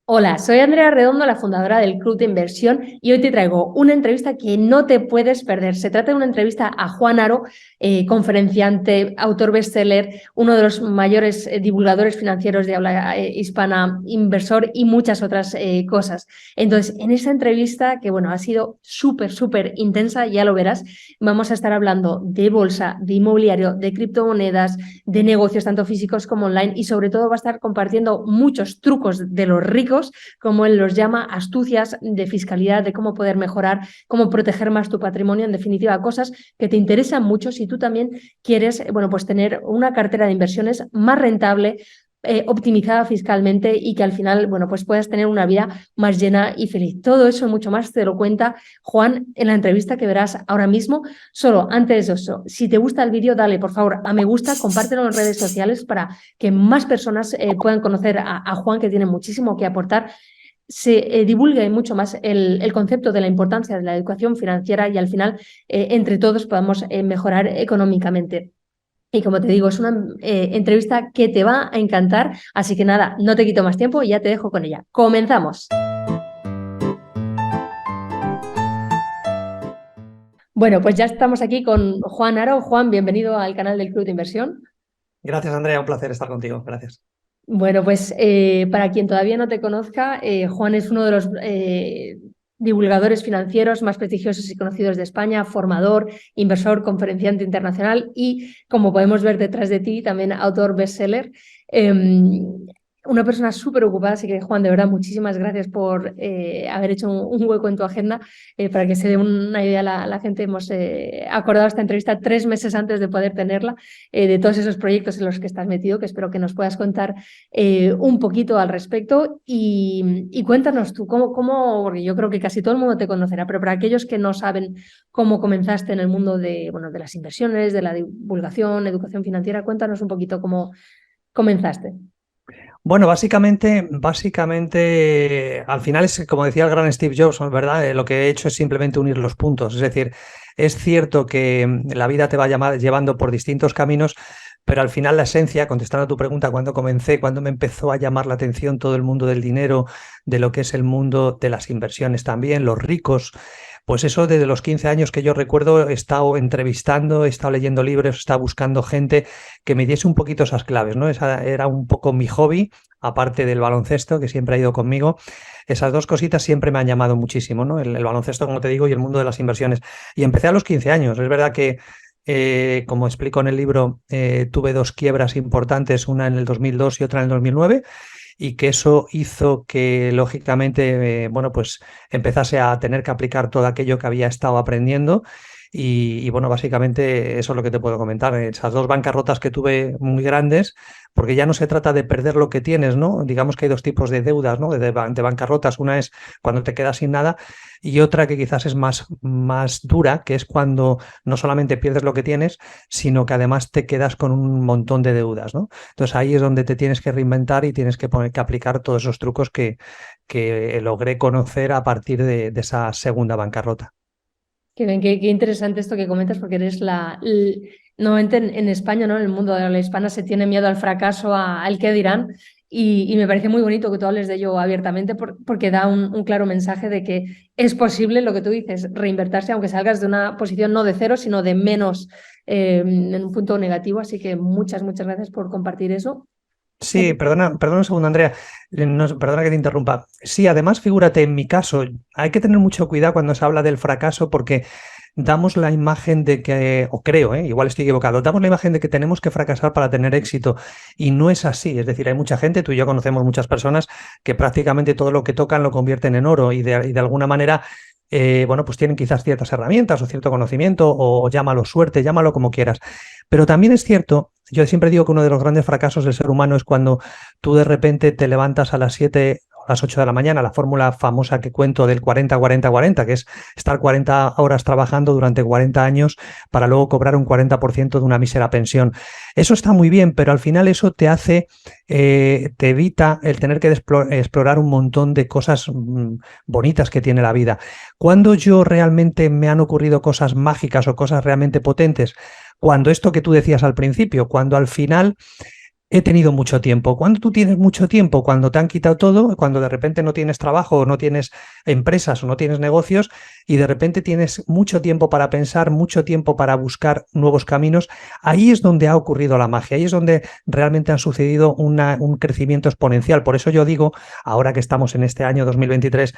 Hola, soy Andrea Redondo, la fundadora del Club de Inversión, y hoy te traigo una entrevista que no te puedes perder. Se trata de una entrevista a Juan Haro, conferenciante, autor bestseller, uno de los mayores divulgadores financieros de habla hispana, inversor y muchas otras cosas. Entonces, en esta entrevista, que bueno, ha sido súper intensa, ya lo verás, vamos a estar hablando de bolsa, de inmobiliario, de criptomonedas, de negocios tanto físicos como online, y sobre todo va a estar compartiendo muchos trucos de los ricos, como él los llama, astucias de fiscalidad, de cómo poder mejorar, cómo proteger más tu patrimonio, en definitiva, cosas que te interesan mucho si tú también quieres, bueno, pues tener una cartera de inversiones más rentable, optimizada fiscalmente y que al final, bueno, pues puedas tener una vida más llena y feliz. Todo eso y mucho más te lo cuenta Juan en la entrevista que verás ahora mismo. Solo antes de eso, si te gusta el vídeo, dale por favor a me gusta, compártelo en redes sociales para que más personas puedan conocer a Juan, que tiene muchísimo que aportar. Se divulgue mucho más el concepto de la importancia de la educación financiera y al final entre todos podamos mejorar económicamente. Y como te digo, es una entrevista que te va a encantar, así que nada, no te quito más tiempo y ya te dejo con ella. ¡Comenzamos! Bueno, pues ya estamos aquí con Juan Haro. Juan, bienvenido al canal del Club de Inversión. Gracias, Andrea, un placer estar contigo. Gracias. Bueno, pues para quien todavía no te conozca, Juan es uno de los divulgadores financieros más prestigiosos y conocidos de España, formador, inversor, conferenciante internacional y, como podemos ver detrás de ti, también autor bestseller. Una persona súper ocupada, así que Juan, de verdad, muchísimas gracias por haber hecho un hueco en tu agenda. Para que se dé una idea la gente, hemos acordado esta entrevista 3 meses antes de poder tenerla, de todos esos proyectos en los que estás metido, que espero que nos puedas contar un poquito al respecto y cuéntanos tú, porque yo creo que casi todo el mundo te conocerá, pero para aquellos que no saben cómo comenzaste en el mundo de, bueno, de las inversiones, de la divulgación, educación financiera, cuéntanos un poquito cómo comenzaste. Bueno, básicamente, al final es como decía el gran Steve Jobs, ¿no? ¿Verdad? Lo que he hecho es simplemente unir los puntos. Es decir, es cierto que la vida te va llevando por distintos caminos, pero al final la esencia, contestando a tu pregunta, cuando comencé, cuando me empezó a llamar la atención todo el mundo del dinero, de lo que es el mundo de las inversiones también, los ricos. Pues eso, desde los 15 años que yo recuerdo, he estado entrevistando, he estado leyendo libros, he estado buscando gente que me diese un poquito esas claves, ¿no? Esa era un poco mi hobby, aparte del baloncesto, que siempre ha ido conmigo. Esas dos cositas siempre me han llamado muchísimo, ¿no? El baloncesto, como te digo, y el mundo de las inversiones. Y empecé a los 15 años. Es verdad que, como explico en el libro, tuve dos quiebras importantes, una en el 2002 y otra en el 2009. Y que eso hizo que, lógicamente, bueno, pues empezase a tener que aplicar todo aquello que había estado aprendiendo. Bueno, básicamente eso es lo que te puedo comentar. Esas dos bancarrotas que tuve muy grandes, porque ya no se trata de perder lo que tienes, ¿no? Digamos que hay dos tipos de deudas, ¿no? De bancarrotas. Una es cuando te quedas sin nada y otra que quizás es más dura, que es cuando no solamente pierdes lo que tienes, sino que además te quedas con un montón de deudas, ¿no? Entonces ahí es donde te tienes que reinventar y tienes que aplicar todos esos trucos que logré conocer a partir de esa segunda bancarrota. Qué bien, qué interesante esto que comentas, porque eres normalmente en España, ¿no? En el mundo de la hispana se tiene miedo al fracaso, al qué dirán, y me parece muy bonito que tú hables de ello abiertamente, porque da un claro mensaje de que es posible, lo que tú dices, reinvertirse, aunque salgas de una posición no de cero, sino de menos, en un punto negativo. Así que muchas gracias por compartir eso. Sí, perdona un segundo, Andrea. Perdona que te interrumpa. Sí, además, figúrate, en mi caso, hay que tener mucho cuidado cuando se habla del fracaso porque damos la imagen de que, o creo, igual estoy equivocado, damos la imagen de que tenemos que fracasar para tener éxito y no es así. Es decir, hay mucha gente, tú y yo conocemos muchas personas que prácticamente todo lo que tocan lo convierten en oro y de alguna manera, bueno, pues tienen quizás ciertas herramientas o cierto conocimiento o llámalo suerte, llámalo como quieras. Pero también es cierto, yo siempre digo que uno de los grandes fracasos del ser humano es cuando tú de repente te levantas a las 7 o a las 8 de la mañana, la fórmula famosa que cuento del 40-40-40, que es estar 40 horas trabajando durante 40 años para luego cobrar un 40% de una mísera pensión. Eso está muy bien, pero al final eso te hace, te evita el tener que explorar un montón de cosas bonitas que tiene la vida. Cuando yo realmente me han ocurrido cosas mágicas o cosas realmente potentes, cuando esto que tú decías al principio, cuando al final He tenido mucho tiempo. ¿Cuándo tú tienes mucho tiempo? Cuando te han quitado todo, cuando de repente no tienes trabajo, o no tienes empresas, o no tienes negocios, y de repente tienes mucho tiempo para pensar, mucho tiempo para buscar nuevos caminos. Ahí es donde ha ocurrido la magia, ahí es donde realmente ha sucedido un crecimiento exponencial. Por eso yo digo, ahora que estamos en este año 2023,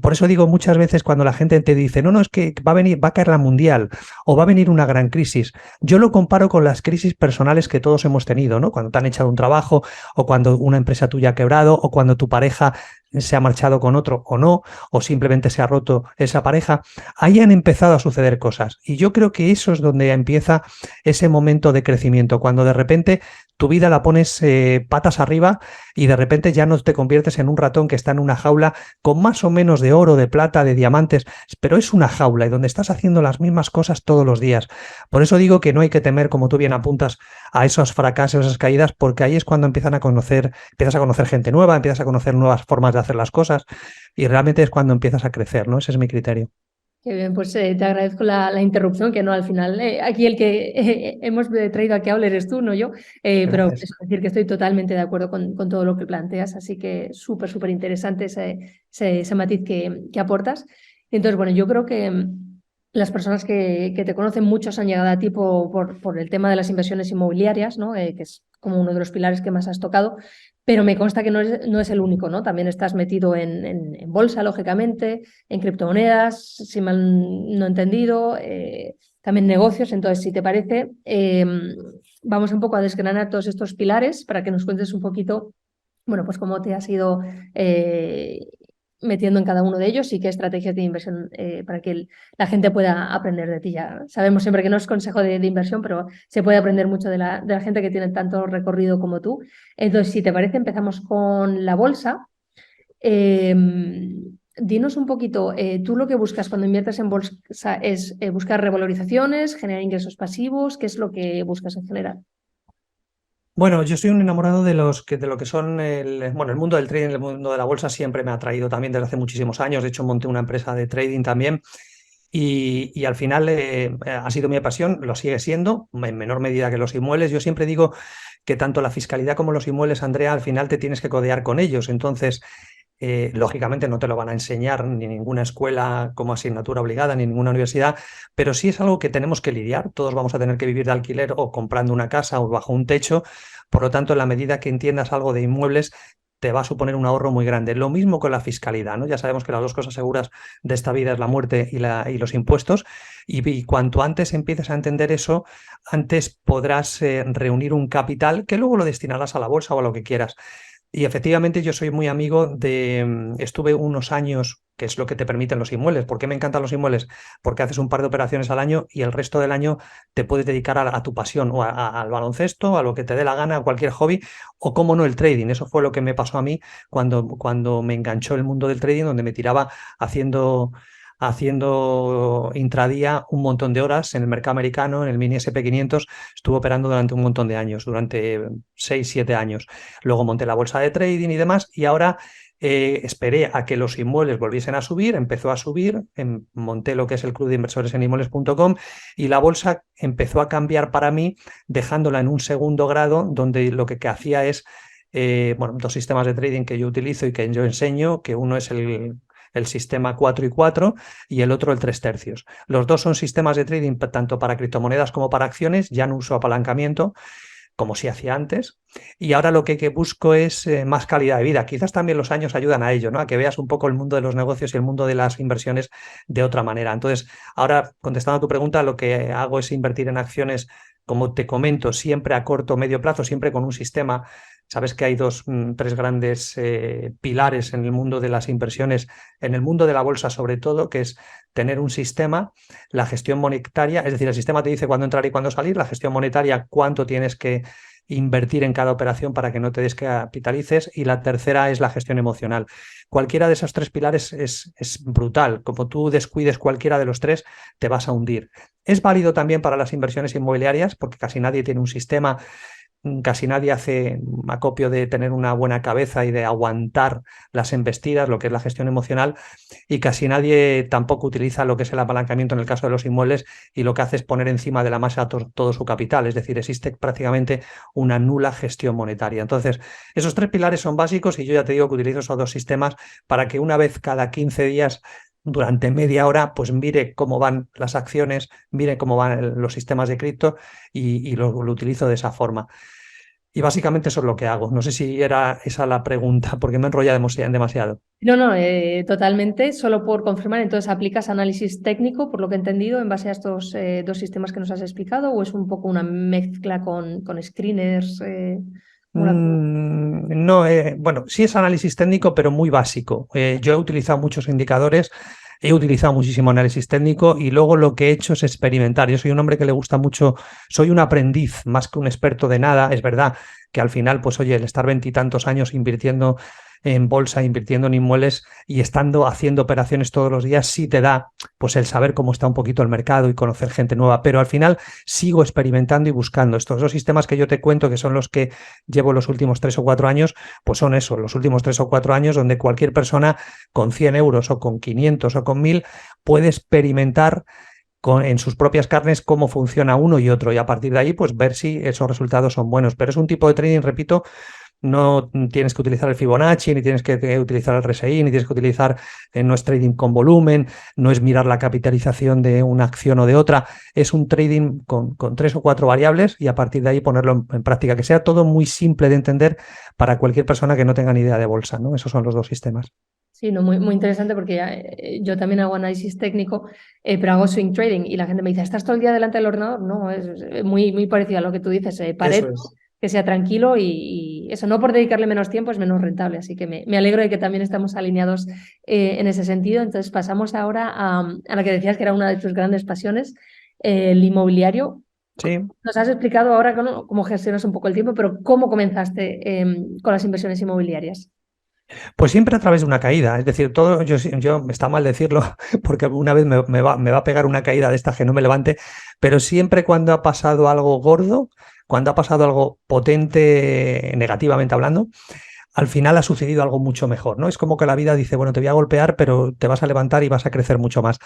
por eso digo muchas veces cuando la gente te dice, no, no, es que va a venir, va a caer la mundial, o va a venir una gran crisis. Yo lo comparo con las crisis personales que todos hemos tenido, ¿no? Cuando te han echado un trabajo, o cuando una empresa tuya ha quebrado, o cuando tu pareja se ha marchado con otro o no, o simplemente se ha roto esa pareja. Ahí han empezado a suceder cosas. Y yo creo que eso es donde empieza ese momento de crecimiento, cuando de repente tu vida la pones patas arriba y de repente ya no te conviertes en un ratón que está en una jaula con más o menos de oro, de plata, de diamantes, pero es una jaula y donde estás haciendo las mismas cosas todos los días. Por eso digo que no hay que temer, como tú bien apuntas, a esos fracasos, esas caídas, porque ahí es cuando empiezas a conocer gente nueva, empiezas a conocer nuevas formas de hacer las cosas y realmente es cuando empiezas a crecer, ¿no? Ese es mi criterio. Qué bien, pues te agradezco la interrupción, que no, al final, aquí el que hemos traído aquí a hablar eres tú, no yo, pero Gracias. es decir que estoy totalmente de acuerdo con todo lo que planteas, así que súper, súper interesante ese matiz que aportas. Entonces, bueno, yo creo que las personas que te conocen, muchos han llegado a ti por el tema de las inversiones inmobiliarias, ¿no? Que es como uno de los pilares que más has tocado, pero me consta que no es el único, ¿no? También estás metido en bolsa, lógicamente, en criptomonedas, si mal no he entendido, también negocios. Entonces, si te parece, vamos un poco a desgranar todos estos pilares para que nos cuentes un poquito, bueno, pues cómo te has ido metiendo en cada uno de ellos y qué estrategias de inversión para que la gente pueda aprender de ti. Ya sabemos siempre que no es consejo de inversión, pero se puede aprender mucho de la gente que tiene tanto recorrido como tú. Entonces, si te parece, empezamos con la bolsa. Eh, Dinos un poquito, tú lo que buscas cuando inviertes en bolsa es buscar revalorizaciones, generar ingresos pasivos, ¿qué es lo que buscas en general? Bueno, yo soy un enamorado de lo que son el mundo del trading, el mundo de la bolsa siempre me ha atraído también desde hace muchísimos años. De hecho, monté una empresa de trading también y al final ha sido mi pasión, lo sigue siendo, en menor medida que los inmuebles. Yo siempre digo que tanto la fiscalidad como los inmuebles, Andrea, al final te tienes que codear con ellos. Entonces, lógicamente no te lo van a enseñar ni ninguna escuela como asignatura obligada, ni ninguna universidad, pero sí es algo que tenemos que lidiar. Todos vamos a tener que vivir de alquiler o comprando una casa o bajo un techo. Por lo tanto, en la medida que entiendas algo de inmuebles, te va a suponer un ahorro muy grande. Lo mismo con la fiscalidad, ¿no? Ya sabemos que las dos cosas seguras de esta vida es la muerte y los impuestos. Y cuanto antes empieces a entender eso, antes podrás reunir un capital que luego lo destinarás a la bolsa o a lo que quieras. Y efectivamente yo soy muy amigo estuve unos años, que es lo que te permiten los inmuebles. ¿Por qué me encantan los inmuebles? Porque haces un par de operaciones al año y el resto del año te puedes dedicar a tu pasión, o al baloncesto, a lo que te dé la gana, a cualquier hobby, o cómo no el trading. Eso fue lo que me pasó a mí cuando me enganchó el mundo del trading, donde me tiraba haciendo intradía un montón de horas en el mercado americano, en el mini SP 500, estuve operando durante un montón de años, durante 6, 7 años. Luego monté la bolsa de trading y demás, y ahora esperé a que los inmuebles volviesen a subir, empezó a subir, monté lo que es el club de inversores en inmuebles.com y la bolsa empezó a cambiar para mí, dejándola en un segundo grado, donde lo que hacía es, dos sistemas de trading que yo utilizo y que yo enseño, que uno es el sistema 4 y 4 y el otro el 3 tercios. Los dos son sistemas de trading tanto para criptomonedas como para acciones, ya no uso apalancamiento como se hacía antes, y ahora lo que busco es más calidad de vida. Quizás también los años ayudan a ello, ¿no? A que veas un poco el mundo de los negocios y el mundo de las inversiones de otra manera. Entonces, ahora, contestando a tu pregunta, lo que hago es invertir en acciones, como te comento, siempre a corto o medio plazo, siempre con un sistema. Sabes que hay tres grandes pilares en el mundo de las inversiones, en el mundo de la bolsa sobre todo, que es tener un sistema, la gestión monetaria, es decir, el sistema te dice cuándo entrar y cuándo salir, la gestión monetaria, cuánto tienes que invertir en cada operación para que no te descapitalices, y la tercera es la gestión emocional. Cualquiera de esos tres pilares es brutal. Como tú descuides cualquiera de los tres, te vas a hundir. Es válido también para las inversiones inmobiliarias, porque casi nadie tiene un sistema casi nadie hace acopio de tener una buena cabeza y de aguantar las embestidas, lo que es la gestión emocional, y casi nadie tampoco utiliza lo que es el apalancamiento en el caso de los inmuebles, y lo que hace es poner encima de la masa todo su capital, es decir, existe prácticamente una nula gestión monetaria. Entonces, esos 3 pilares son básicos y yo ya te digo que utilizo esos 2 sistemas para que una vez cada 15 días durante media hora, pues mire cómo van las acciones, mire cómo van los sistemas de cripto y lo utilizo de esa forma. Y básicamente eso es lo que hago. No sé si era esa la pregunta, porque me enrolla demasiado. No, totalmente. Solo por confirmar, entonces aplicas análisis técnico, por lo que he entendido, en base a estos 2 sistemas que nos has explicado, o es un poco una mezcla con screeners. No, bueno, sí es análisis técnico, pero muy básico. Yo he utilizado muchos indicadores, he utilizado muchísimo análisis técnico y luego lo que he hecho es experimentar. Yo soy un hombre que le gusta mucho, soy un aprendiz más que un experto de nada. Es verdad que al final, pues oye, el estar 20 y tantos años invirtiendo en bolsa, invirtiendo en inmuebles y estando haciendo operaciones todos los días, sí te da pues el saber cómo está un poquito el mercado y conocer gente nueva, pero al final sigo experimentando y buscando. Estos 2 sistemas que yo te cuento, que son los que llevo los últimos 3 o 4 años, pues son eso, los últimos 3 o 4 años donde cualquier persona con 100 euros o con 500 o con 1000 puede experimentar en sus propias carnes cómo funciona uno y otro, y a partir de ahí pues ver si esos resultados son buenos. Pero es un tipo de trading, repito, no tienes que utilizar el Fibonacci, ni tienes que utilizar el RSI, ni tienes que utilizar, no es trading con volumen, no es mirar la capitalización de una acción o de otra, es un trading con 3 o 4 variables y a partir de ahí ponerlo en práctica, que sea todo muy simple de entender para cualquier persona que no tenga ni idea de bolsa, ¿no? Esos son los 2 sistemas. Sí, no, muy interesante porque yo también hago análisis técnico, pero hago swing trading y la gente me dice, ¿estás todo el día delante del ordenador? No, es muy parecido a lo que tú dices, pared, Eso es. que sea tranquilo y eso, no por dedicarle menos tiempo es menos rentable, así que me alegro de que también estamos alineados en ese sentido. Entonces pasamos ahora a la que decías que era una de tus grandes pasiones, el inmobiliario. Sí. Nos has explicado ahora cómo gestionas un poco el tiempo, pero ¿cómo comenzaste con las inversiones inmobiliarias? Pues siempre a través de una caída, es decir, todo, yo está mal decirlo porque una vez me va a pegar una caída de esta que no me levante, pero siempre cuando ha pasado algo gordo, cuando ha pasado algo potente negativamente hablando, al final ha sucedido algo mucho mejor, ¿no? Es como que la vida dice, bueno, te voy a golpear, pero te vas a levantar y vas a crecer mucho más.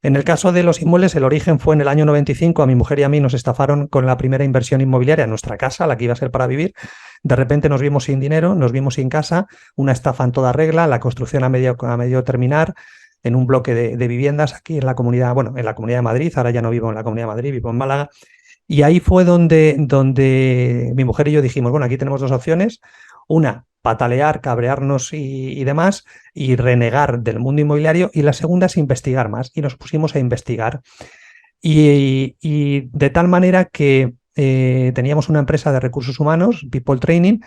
En el caso de los inmuebles, el origen fue en el año 95, a mi mujer y a mí nos estafaron con la primera inversión inmobiliaria en nuestra casa, la que iba a ser para vivir. De repente nos vimos sin dinero, nos vimos sin casa, una estafa en toda regla, la construcción a medio terminar, en un bloque de viviendas aquí en la comunidad, bueno, en la Comunidad de Madrid, ahora ya no vivo en la Comunidad de Madrid, vivo en Málaga. Y ahí fue donde mi mujer y yo dijimos, bueno, aquí tenemos 2 opciones. Una, patalear, cabrearnos y demás, y renegar del mundo inmobiliario. Y la segunda es investigar más. Y nos pusimos a investigar. Y de tal manera que teníamos una empresa de recursos humanos, People Training,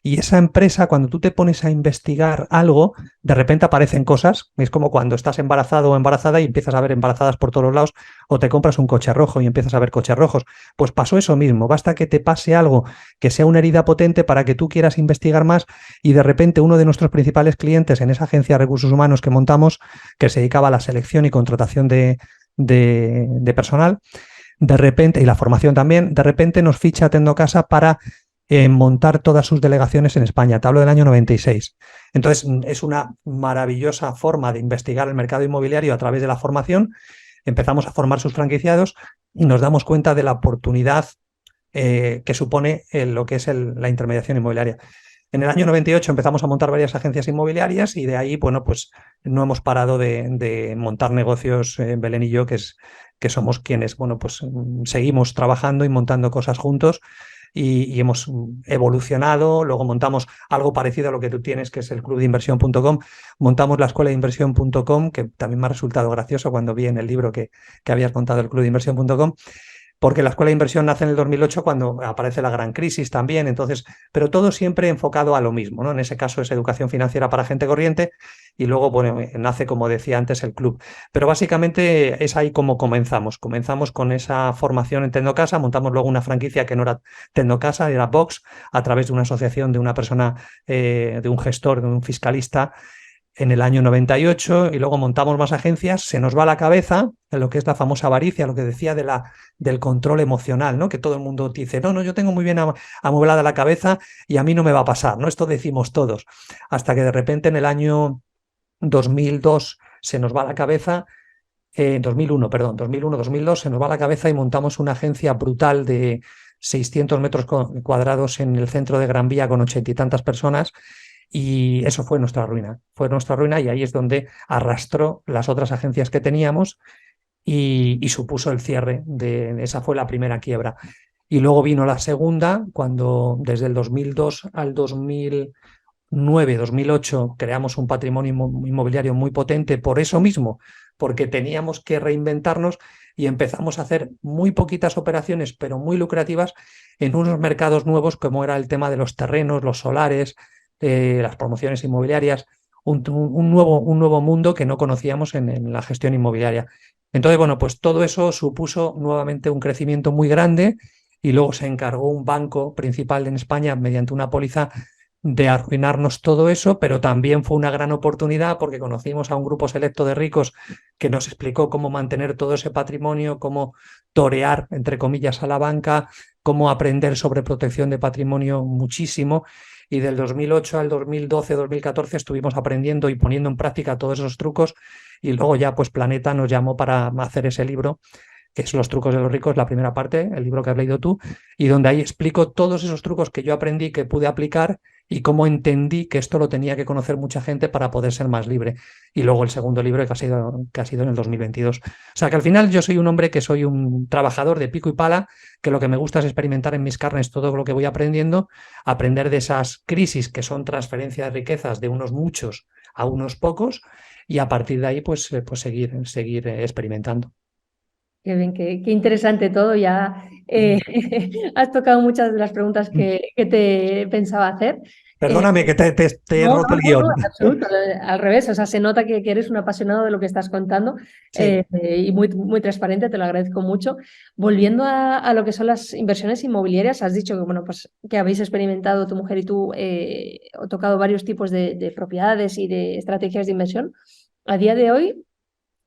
y esa empresa, cuando tú te pones a investigar algo, de repente aparecen cosas. Es como cuando estás embarazado o embarazada y empiezas a ver embarazadas por todos los lados, o te compras un coche rojo y empiezas a ver coches rojos. Pues pasó eso mismo. Basta que te pase algo que sea una herida potente para que tú quieras investigar más, y de repente uno de nuestros principales clientes en esa agencia de recursos humanos que montamos, que se dedicaba a la selección y contratación de personal, de repente, y la formación también, de repente nos ficha Tendocasa para montar todas sus delegaciones en España. Te hablo del año 96. Entonces, es una maravillosa forma de investigar el mercado inmobiliario a través de la formación. Empezamos a formar sus franquiciados y nos damos cuenta de la oportunidad que supone lo que es la intermediación inmobiliaria. En el año 98 empezamos a montar varias agencias inmobiliarias y de ahí, bueno, pues no hemos parado de montar negocios, Belén y yo, que somos quienes, bueno, pues seguimos trabajando y montando cosas juntos. Y hemos evolucionado, luego montamos algo parecido a lo que tú tienes, que es el clubdeinversión.com, montamos la escuela de inversión.com, que también me ha resultado gracioso cuando vi en el libro que habías contado el clubdeinversión.com, porque la escuela de inversión nace en el 2008 cuando aparece la gran crisis también, entonces, pero todo siempre enfocado a lo mismo, ¿no? En ese caso es educación financiera para gente corriente y luego, bueno, nace, como decía antes, el club. Pero básicamente es ahí como comenzamos. Comenzamos con esa formación en Tendocasa, montamos luego una franquicia que no era Tendocasa, era Vox, a través de una asociación de una persona, de un gestor, de un fiscalista, en el año 98 y luego montamos más agencias, se nos va la cabeza en lo que es la famosa avaricia, lo que decía del control emocional, ¿no? Que todo el mundo dice, no, yo tengo muy bien amueblada la cabeza y a mí no me va a pasar, ¿no? Esto decimos todos, hasta que de repente en el año 2002 se nos va la cabeza, 2001, perdón, 2001-2002 se nos va la cabeza y montamos una agencia brutal de 600 metros cuadrados en el centro de Gran Vía con 80 y tantas personas. Y eso fue nuestra ruina y ahí es donde arrastró las otras agencias que teníamos y supuso el cierre esa fue la primera quiebra. Y luego vino la segunda, cuando desde el 2002 al 2009-2008 creamos un patrimonio inmobiliario muy potente por eso mismo, porque teníamos que reinventarnos y empezamos a hacer muy poquitas operaciones, pero muy lucrativas en unos mercados nuevos como era el tema de los terrenos, los solares, las promociones inmobiliarias, un nuevo mundo que no conocíamos en la gestión inmobiliaria. Entonces, bueno, pues todo eso supuso nuevamente un crecimiento muy grande y luego se encargó un banco principal en España mediante una póliza de arruinarnos todo eso, pero también fue una gran oportunidad porque conocimos a un grupo selecto de ricos que nos explicó cómo mantener todo ese patrimonio, cómo torear, entre comillas, a la banca, cómo aprender sobre protección de patrimonio muchísimo. Y del 2008 al 2012-2014 estuvimos aprendiendo y poniendo en práctica todos esos trucos y luego ya pues Planeta nos llamó para hacer ese libro, que es Los trucos de los ricos, la primera parte, el libro que has leído tú, y donde ahí explico todos esos trucos que yo aprendí, que pude aplicar y cómo entendí que esto lo tenía que conocer mucha gente para poder ser más libre. Y luego el segundo libro que ha sido en el 2022. O sea que al final yo soy un hombre que soy un trabajador de pico y pala, que lo que me gusta es experimentar en mis carnes todo lo que voy aprendiendo, aprender de esas crisis que son transferencia de riquezas de unos muchos a unos pocos y a partir de ahí pues seguir experimentando. Qué bien, qué interesante todo. Ya has tocado muchas de las preguntas que te pensaba hacer. Perdóname que te he No, roto el guión. en absoluto, al revés. O sea, se nota que eres un apasionado de lo que estás contando Sí. y muy transparente, te lo agradezco mucho. Volviendo a lo que son las inversiones inmobiliarias, has dicho que, bueno, pues, que habéis experimentado, tu mujer y tú, o tocado varios tipos de propiedades y de estrategias de inversión. A día de hoy,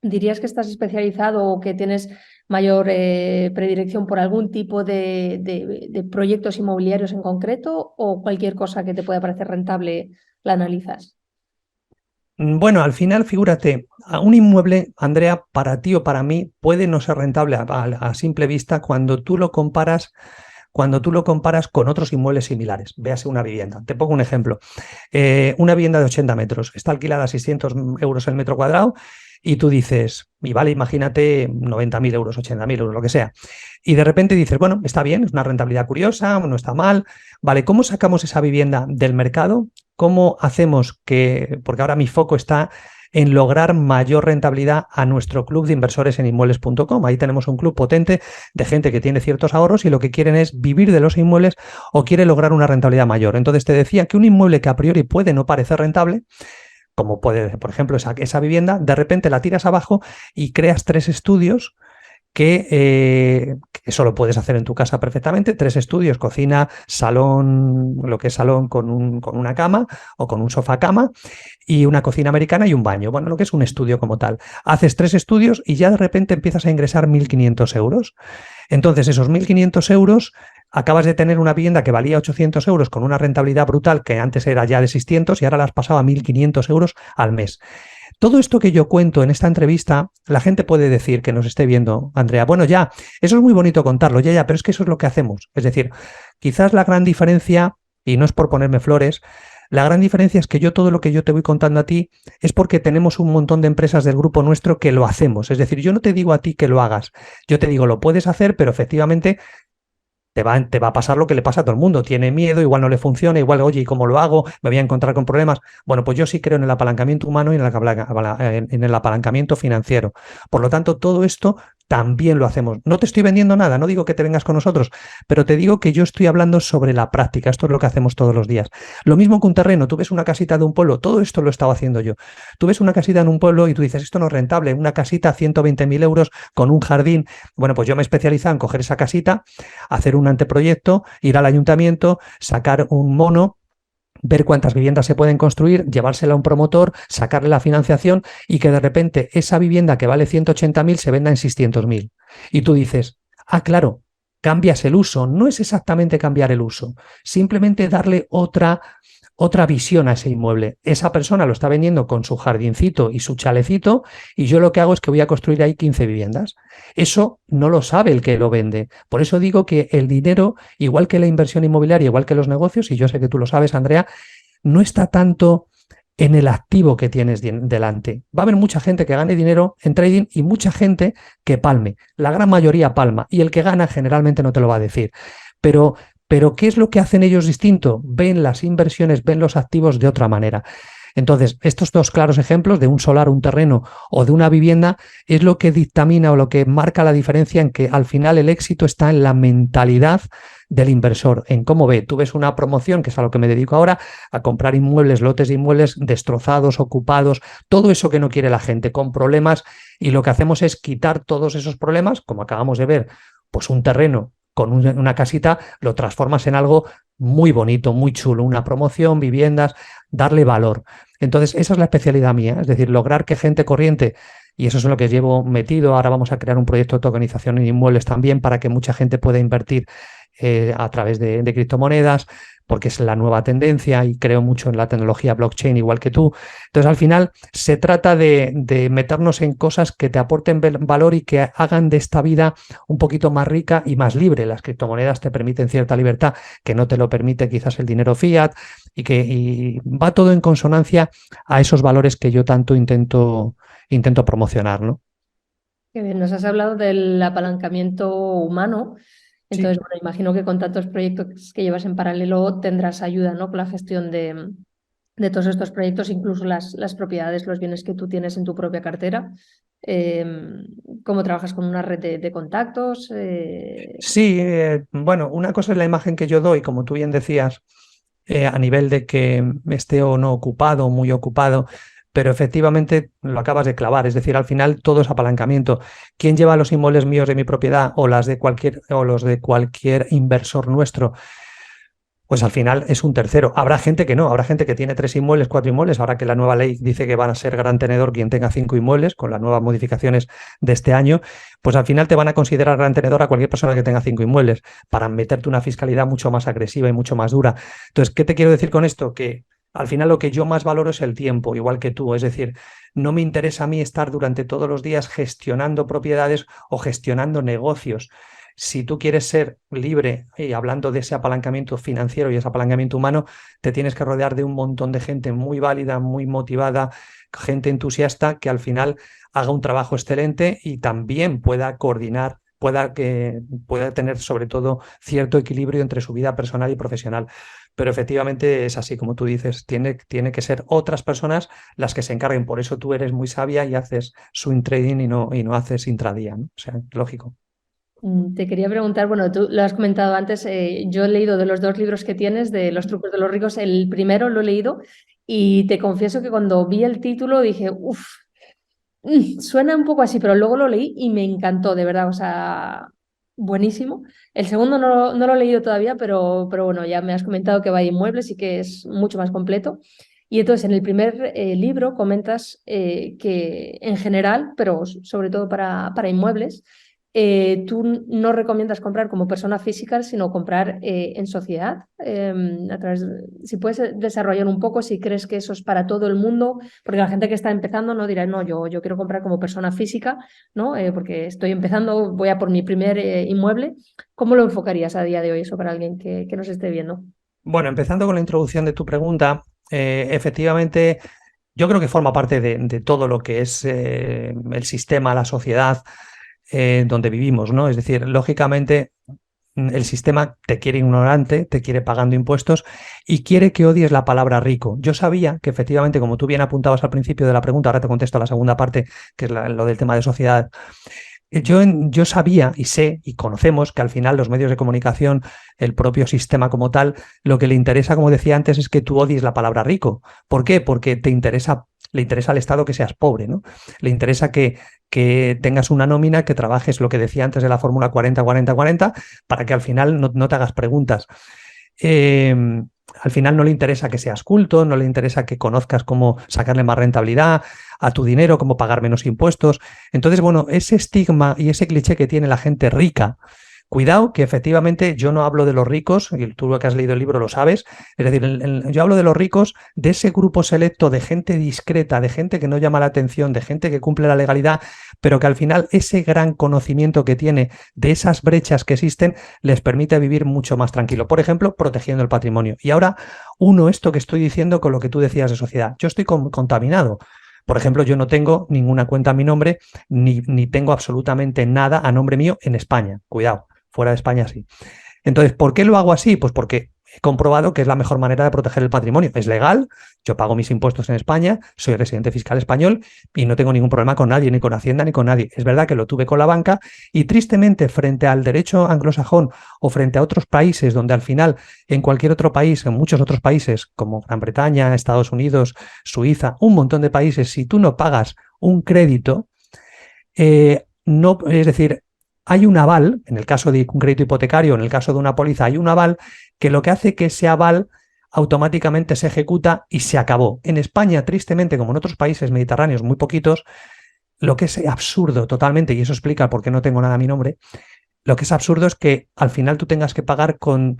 ¿dirías que estás especializado o que tienes mayor predilección por algún tipo de proyectos inmobiliarios en concreto o cualquier cosa que te pueda parecer rentable la analizas? Bueno, al final, figúrate, a un inmueble, Andrea, para ti o para mí, puede no ser rentable a simple vista cuando tú lo comparas con otros inmuebles similares. Véase una vivienda. Te pongo un ejemplo. Una vivienda de 80 metros está alquilada a 600 euros el metro cuadrado y tú dices, y vale, imagínate 90.000 euros, 80.000 euros, lo que sea. Y de repente dices, bueno, está bien, es una rentabilidad curiosa, no está mal. Vale, ¿cómo sacamos esa vivienda del mercado? ¿Cómo hacemos porque ahora mi foco está en lograr mayor rentabilidad a nuestro club de inversores en inmuebles.com. Ahí tenemos un club potente de gente que tiene ciertos ahorros y lo que quieren es vivir de los inmuebles o quiere lograr una rentabilidad mayor. Entonces te decía que un inmueble que a priori puede no parecer rentable, como puede, por ejemplo, esa vivienda, de repente la tiras abajo y creas 3 estudios que eso lo puedes hacer en tu casa perfectamente, 3 estudios, cocina, salón, lo que es salón con una cama o con un sofá cama y una cocina americana y un baño, bueno, lo que es un estudio como tal. Haces 3 estudios y ya de repente empiezas a ingresar 1.500 euros. Entonces esos 1.500 euros acabas de tener una vivienda que valía 800 euros con una rentabilidad brutal que antes era ya de 600 y ahora la has pasado a 1.500 euros al mes. Todo esto que yo cuento en esta entrevista, la gente puede decir que nos esté viendo, Andrea, bueno, ya, eso es muy bonito contarlo, ya, pero es que eso es lo que hacemos. Es decir, quizás la gran diferencia, y no es por ponerme flores, la gran diferencia es que todo lo que yo te voy contando a ti es porque tenemos un montón de empresas del grupo nuestro que lo hacemos. Es decir, yo no te digo a ti que lo hagas, yo te digo, lo puedes hacer, pero efectivamente te va a pasar lo que le pasa a todo el mundo. Tiene miedo, igual no le funciona, igual, oye, ¿y cómo lo hago? Me voy a encontrar con problemas. Bueno, pues yo sí creo en el apalancamiento humano y en el apalancamiento financiero. Por lo tanto, todo esto también lo hacemos. No te estoy vendiendo nada, no digo que te vengas con nosotros, pero te digo que yo estoy hablando sobre la práctica. Esto es lo que hacemos todos los días. Lo mismo que un terreno. Tú ves una casita de un pueblo, todo esto lo he estado haciendo yo. Tú ves una casita en un pueblo y tú dices, esto no es rentable, una casita a 120.000 euros con un jardín. Bueno, pues yo me he especializado en coger esa casita, hacer un anteproyecto, ir al ayuntamiento, sacar un mono ver cuántas viviendas se pueden construir, llevársela a un promotor, sacarle la financiación y que de repente esa vivienda que vale 180.000 se venda en 600.000. Y tú dices, ah, claro, cambias el uso. No es exactamente cambiar el uso, simplemente darle otra visión a ese inmueble. Esa persona lo está vendiendo con su jardincito y su chalecito y yo lo que hago es que voy a construir ahí 15 viviendas. Eso no lo sabe el que lo vende. Por eso digo que el dinero, igual que la inversión inmobiliaria, igual que los negocios, y yo sé que tú lo sabes, Andrea, no está tanto en el activo que tienes delante. Va a haber mucha gente que gane dinero en trading y mucha gente que palme. La gran mayoría palma y el que gana generalmente no te lo va a decir. Pero ¿qué es lo que hacen ellos distinto? Ven las inversiones, ven los activos de otra manera. Entonces, estos dos claros ejemplos de un solar, un terreno o de una vivienda es lo que dictamina o lo que marca la diferencia en que al final el éxito está en la mentalidad del inversor, en cómo ve. Tú ves una promoción, que es a lo que me dedico ahora, a comprar inmuebles, lotes de inmuebles destrozados, ocupados, todo eso que no quiere la gente, con problemas, y lo que hacemos es quitar todos esos problemas, como acabamos de ver, pues un terreno con una casita, lo transformas en algo muy bonito, muy chulo, una promoción, viviendas, darle valor. Entonces, esa es la especialidad mía, es decir, lograr que gente corriente, y eso es en lo que llevo metido, ahora vamos a crear un proyecto de tokenización en inmuebles también para que mucha gente pueda invertir a través de criptomonedas, porque es la nueva tendencia y creo mucho en la tecnología blockchain igual que tú. Entonces, al final, se trata de meternos en cosas que te aporten valor y que hagan de esta vida un poquito más rica y más libre. Las criptomonedas te permiten cierta libertad que no te lo permite quizás el dinero fiat y va todo en consonancia a esos valores que yo tanto intento promocionar, ¿no? Qué bien, nos has hablado del apalancamiento humano. Sí. Entonces, bueno, imagino que con tantos proyectos que llevas en paralelo tendrás ayuda, ¿no? Con la gestión de todos estos proyectos, incluso las propiedades, los bienes que tú tienes en tu propia cartera. ¿Cómo trabajas con una red de contactos? Sí, bueno, una cosa es la imagen que yo doy, como tú bien decías, a nivel de que esté o no ocupado, muy ocupado, pero efectivamente lo acabas de clavar, es decir, al final todo es apalancamiento. ¿Quién lleva los inmuebles míos de mi propiedad o los de cualquier inversor nuestro? Pues al final es un tercero. Habrá gente que no, habrá gente que tiene 3 inmuebles, 4 inmuebles, ahora que la nueva ley dice que van a ser gran tenedor quien tenga 5 inmuebles, con las nuevas modificaciones de este año, pues al final te van a considerar gran tenedor a cualquier persona que tenga 5 inmuebles, para meterte una fiscalidad mucho más agresiva y mucho más dura. Entonces, ¿qué te quiero decir con esto? Que al final lo que yo más valoro es el tiempo, igual que tú, es decir, no me interesa a mí estar durante todos los días gestionando propiedades o gestionando negocios. Si tú quieres ser libre, y hablando de ese apalancamiento financiero y ese apalancamiento humano, te tienes que rodear de un montón de gente muy válida, muy motivada, gente entusiasta que al final haga un trabajo excelente y también pueda coordinar, pueda tener sobre todo cierto equilibrio entre su vida personal y profesional. Pero efectivamente es así, como tú dices, tiene que ser otras personas las que se encarguen. Por eso tú eres muy sabia y haces swing trading y no haces intradía, ¿no? O sea, lógico. Te quería preguntar, bueno, tú lo has comentado antes, yo he leído de los 2 libros que tienes, de Los trucos de los ricos, el primero lo he leído y te confieso que cuando vi el título dije, uff, suena un poco así, pero luego lo leí y me encantó, de verdad, o sea, buenísimo. El segundo no lo he leído todavía, pero bueno, ya me has comentado que va a inmuebles y que es mucho más completo. Y entonces en el primer libro comentas que en general, pero sobre todo para inmuebles, tú no recomiendas comprar como persona física, sino comprar en sociedad. Si puedes desarrollar un poco, si crees que eso es para todo el mundo, porque la gente que está empezando no dirá, no, yo quiero comprar como persona física, ¿no? Porque estoy empezando, voy a por mi primer inmueble. ¿Cómo lo enfocarías a día de hoy eso para alguien que nos esté viendo? Bueno, empezando con la introducción de tu pregunta, efectivamente, yo creo que forma parte de todo lo que es el sistema, la sociedad donde vivimos, ¿no? Es decir, lógicamente el sistema te quiere ignorante, te quiere pagando impuestos y quiere que odies la palabra rico. Yo sabía que efectivamente, como tú bien apuntabas al principio de la pregunta, ahora te contesto la segunda parte, que es lo del tema de sociedad. Yo sabía y sé y conocemos que al final los medios de comunicación, el propio sistema como tal, lo que le interesa, como decía antes, es que tú odies la palabra rico. ¿Por qué? Porque le interesa al Estado que seas pobre, ¿no? Le interesa que tengas una nómina, que trabajes lo que decía antes de la fórmula 40-40-40, para que al final no te hagas preguntas. al final no le interesa que seas culto, no le interesa que conozcas cómo sacarle más rentabilidad a tu dinero, cómo pagar menos impuestos. Entonces, bueno, ese estigma y ese cliché que tiene la gente rica, cuidado que efectivamente yo no hablo de los ricos, y tú que has leído el libro lo sabes, es decir, yo hablo de los ricos, de ese grupo selecto de gente discreta, de gente que no llama la atención, de gente que cumple la legalidad, pero que al final ese gran conocimiento que tiene de esas brechas que existen les permite vivir mucho más tranquilo. Por ejemplo, protegiendo el patrimonio. Y ahora, uno, esto que estoy diciendo con lo que tú decías de sociedad. Yo estoy contaminado. Por ejemplo, yo no tengo ninguna cuenta a mi nombre, ni tengo absolutamente nada a nombre mío en España. Cuidado. Fuera de España sí. Entonces, ¿por qué lo hago así? Pues porque he comprobado que es la mejor manera de proteger el patrimonio. Es legal, yo pago mis impuestos en España, soy residente fiscal español y no tengo ningún problema con nadie, ni con Hacienda, ni con nadie. Es verdad que lo tuve con la banca y tristemente frente al derecho anglosajón o frente a otros países donde al final en cualquier otro país, en muchos otros países como Gran Bretaña, Estados Unidos, Suiza, un montón de países, si tú no pagas un crédito, no, es decir, hay un aval, en el caso de un crédito hipotecario, en el caso de una póliza, hay un aval que lo que hace que ese aval automáticamente se ejecuta y se acabó. En España, tristemente, como en otros países mediterráneos, muy poquitos, lo que es absurdo totalmente, y eso explica por qué no tengo nada a mi nombre, lo que es absurdo es que al final tú tengas que pagar con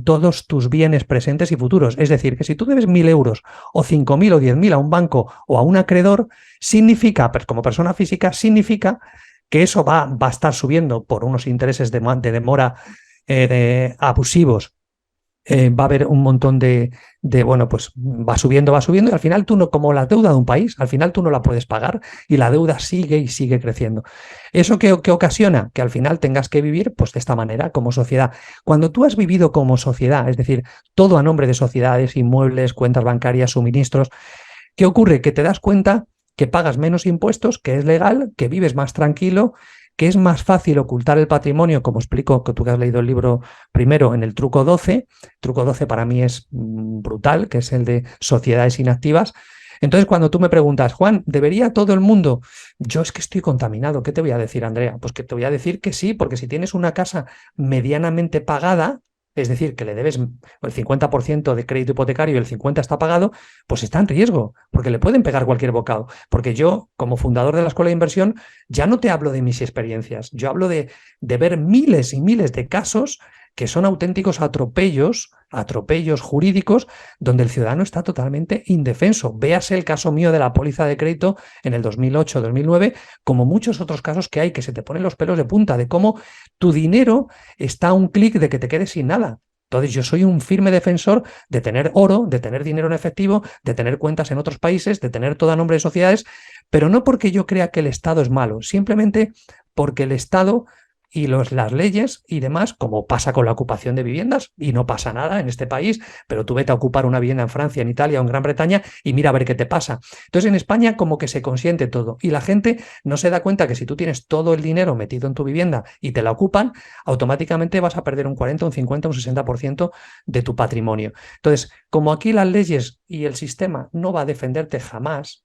todos tus bienes presentes y futuros. Es decir, que si tú debes 1.000 euros o 5.000 o 10.000 a un banco o a un acreedor, significa, pues como persona física, significa que eso va a estar subiendo por unos intereses de demora abusivos. Va a haber un montón bueno, pues va subiendo y al final tú no, como la deuda de un país, al final tú no la puedes pagar y la deuda sigue y sigue creciendo. ¿Eso qué ocasiona? Que al final tengas que vivir pues de esta manera como sociedad. Cuando tú has vivido como sociedad, es decir, todo a nombre de sociedades, inmuebles, cuentas bancarias, suministros, ¿qué ocurre? Que te das cuenta que pagas menos impuestos, que es legal, que vives más tranquilo, que es más fácil ocultar el patrimonio, como explico, que tú que has leído el libro primero, en el truco 12. Truco 12 para mí es brutal, que es el de sociedades inactivas. Entonces, cuando tú me preguntas, Juan, ¿debería todo el mundo? Yo es que estoy contaminado. ¿Qué te voy a decir, Andrea? Pues que te voy a decir que sí, porque si tienes una casa medianamente pagada, es decir, que le debes el 50% de crédito hipotecario y el 50% está pagado, pues está en riesgo, porque le pueden pegar cualquier bocado. Porque yo, como fundador de la Escuela de Inversión, ya no te hablo de mis experiencias, yo hablo de ver miles y miles de casos que son auténticos atropellos jurídicos donde el ciudadano está totalmente indefenso. Véase el caso mío de la póliza de crédito en el 2008-2009, como muchos otros casos que hay, que se te ponen los pelos de punta, de cómo tu dinero está a un clic de que te quedes sin nada. Entonces yo soy un firme defensor de tener oro, de tener dinero en efectivo, de tener cuentas en otros países, de tener todo a nombre de sociedades, pero no porque yo crea que el Estado es malo, simplemente porque el Estado y las leyes y demás, como pasa con la ocupación de viviendas, y no pasa nada en este país, pero tú vete a ocupar una vivienda en Francia, en Italia o en Gran Bretaña y mira a ver qué te pasa. Entonces en España como que se consiente todo y la gente no se da cuenta que si tú tienes todo el dinero metido en tu vivienda y te la ocupan, automáticamente vas a perder un 40, un 50, un 60% de tu patrimonio. Entonces, como aquí las leyes y el sistema no va a defenderte jamás,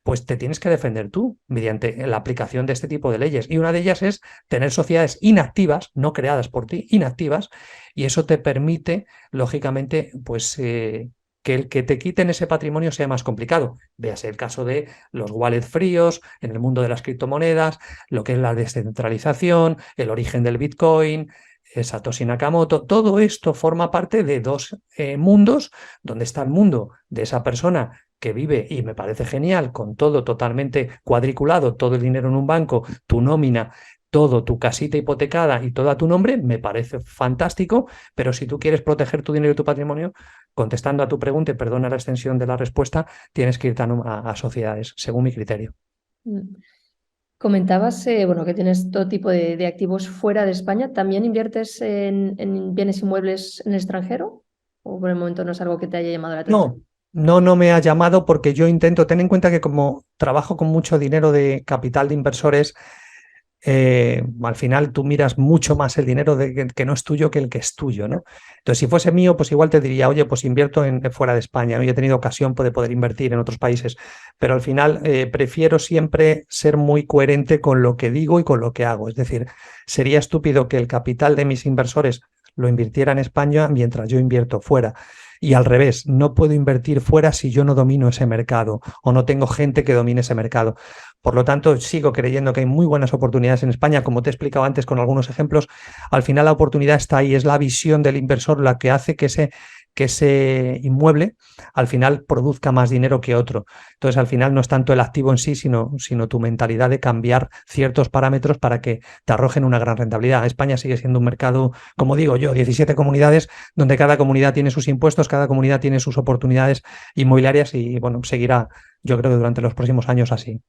pues te tienes que defender tú mediante la aplicación de este tipo de leyes. Y una de ellas es tener sociedades inactivas, no creadas por ti, inactivas, y eso te permite, lógicamente, pues que el que te quiten ese patrimonio sea más complicado. Véase el caso de los wallets fríos en el mundo de las criptomonedas, lo que es la descentralización, el origen del Bitcoin, Satoshi Nakamoto. Todo esto forma parte de dos mundos, donde está el mundo de esa persona que vive, y me parece genial, con todo totalmente cuadriculado, todo el dinero en un banco, tu nómina, todo, tu casita hipotecada y todo a tu nombre, me parece fantástico, pero si tú quieres proteger tu dinero y tu patrimonio, contestando a tu pregunta, y perdona la extensión de la respuesta, tienes que irte a sociedades, según mi criterio. Comentabas bueno, que tienes todo tipo de activos fuera de España. ¿También inviertes en bienes inmuebles en el extranjero? ¿O por el momento no es algo que te haya llamado la atención? No me ha llamado porque yo intento, ten en cuenta que como trabajo con mucho dinero de capital de inversores, al final tú miras mucho más el dinero que no es tuyo que el que es tuyo, ¿no? Entonces, si fuese mío, pues igual te diría, oye, pues invierto fuera de España, ¿no? Yo he tenido ocasión de poder invertir en otros países, pero al final prefiero siempre ser muy coherente con lo que digo y con lo que hago. Es decir, sería estúpido que el capital de mis inversores lo invirtiera en España mientras yo invierto fuera. Y al revés, no puedo invertir fuera si yo no domino ese mercado o no tengo gente que domine ese mercado. Por lo tanto, sigo creyendo que hay muy buenas oportunidades en España, como te he explicado antes con algunos ejemplos. Al final la oportunidad está ahí, es la visión del inversor la que hace que ese inmueble al final produzca más dinero que otro. Entonces, al final no es tanto el activo en sí, sino tu mentalidad de cambiar ciertos parámetros para que te arrojen una gran rentabilidad. España sigue siendo un mercado, como digo yo, 17 comunidades, donde cada comunidad tiene sus impuestos, cada comunidad tiene sus oportunidades inmobiliarias y, bueno, seguirá, yo creo que durante los próximos años así.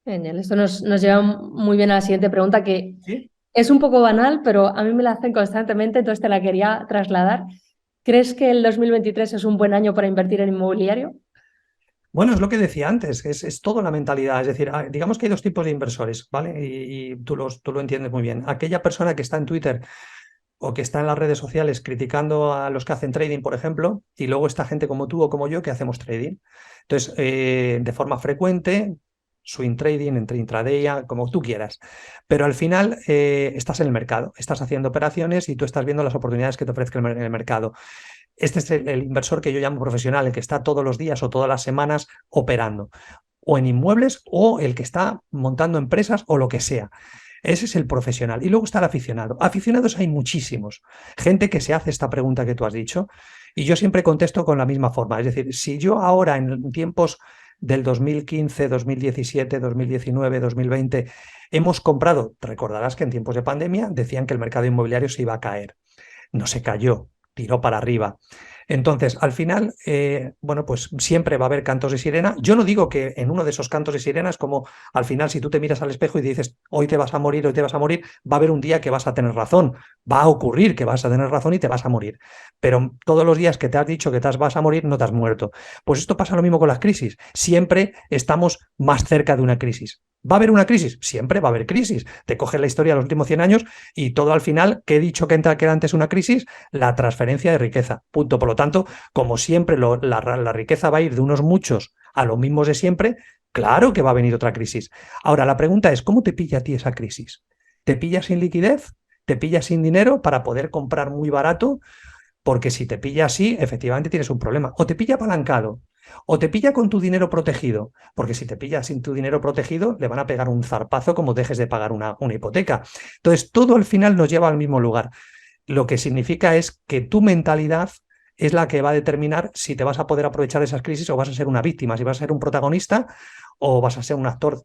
Genial, esto nos lleva muy bien a la siguiente pregunta, que ¿Sí? es un poco banal, pero a mí me la hacen constantemente, entonces te la quería trasladar. ¿Crees que el 2023 es un buen año para invertir en inmobiliario? Bueno, es lo que decía antes, es todo la mentalidad. Es decir, digamos que hay dos tipos de inversores, ¿vale? Y tú lo entiendes muy bien. Aquella persona que está en Twitter o que está en las redes sociales criticando a los que hacen trading, por ejemplo, y luego está gente como tú o como yo que hacemos trading. Entonces, de forma frecuente, swing trading, entre intraday, como tú quieras. Pero al final estás en el mercado, estás haciendo operaciones y tú estás viendo las oportunidades que te ofrezca el mercado. Este es el inversor que yo llamo profesional, el que está todos los días o todas las semanas operando, o en inmuebles, o el que está montando empresas o lo que sea. Ese es el profesional. Y luego está el aficionado. Aficionados hay muchísimos. Gente que se hace esta pregunta que tú has dicho y yo siempre contesto con la misma forma. Es decir, si yo ahora en tiempos del 2015, 2017, 2019, 2020 hemos comprado, te recordarás que en tiempos de pandemia decían que el mercado inmobiliario se iba a caer. No se cayó, tiró para arriba. Entonces, al final, bueno, pues siempre va a haber cantos de sirena. Yo no digo que en uno de esos cantos de sirena es como al final, si tú te miras al espejo y dices, hoy te vas a morir, hoy te vas a morir, va a haber un día que vas a tener razón. Va a ocurrir que vas a tener razón y te vas a morir. Pero todos los días que te has dicho que vas a morir, no te has muerto. Pues esto pasa lo mismo con las crisis. Siempre estamos más cerca de una crisis. ¿Va a haber una crisis? Siempre va a haber crisis. Te coges la historia de los últimos 100 años y todo al final, ¿qué he dicho que era antes una crisis? La transferencia de riqueza. Punto. Por lo tanto, como siempre la riqueza va a ir de unos muchos a los mismos de siempre, claro que va a venir otra crisis. Ahora, la pregunta es, ¿cómo te pilla a ti esa crisis? ¿Te pilla sin liquidez? ¿Te pilla sin dinero para poder comprar muy barato? Porque si te pilla así, efectivamente tienes un problema. O te pilla apalancado, o te pilla con tu dinero protegido, porque si te pilla sin tu dinero protegido, le van a pegar un zarpazo como dejes de pagar una hipoteca. Entonces, todo al final nos lleva al mismo lugar. Lo que significa es que tu mentalidad es la que va a determinar si te vas a poder aprovechar de esas crisis o vas a ser una víctima, si vas a ser un protagonista o vas a ser un actor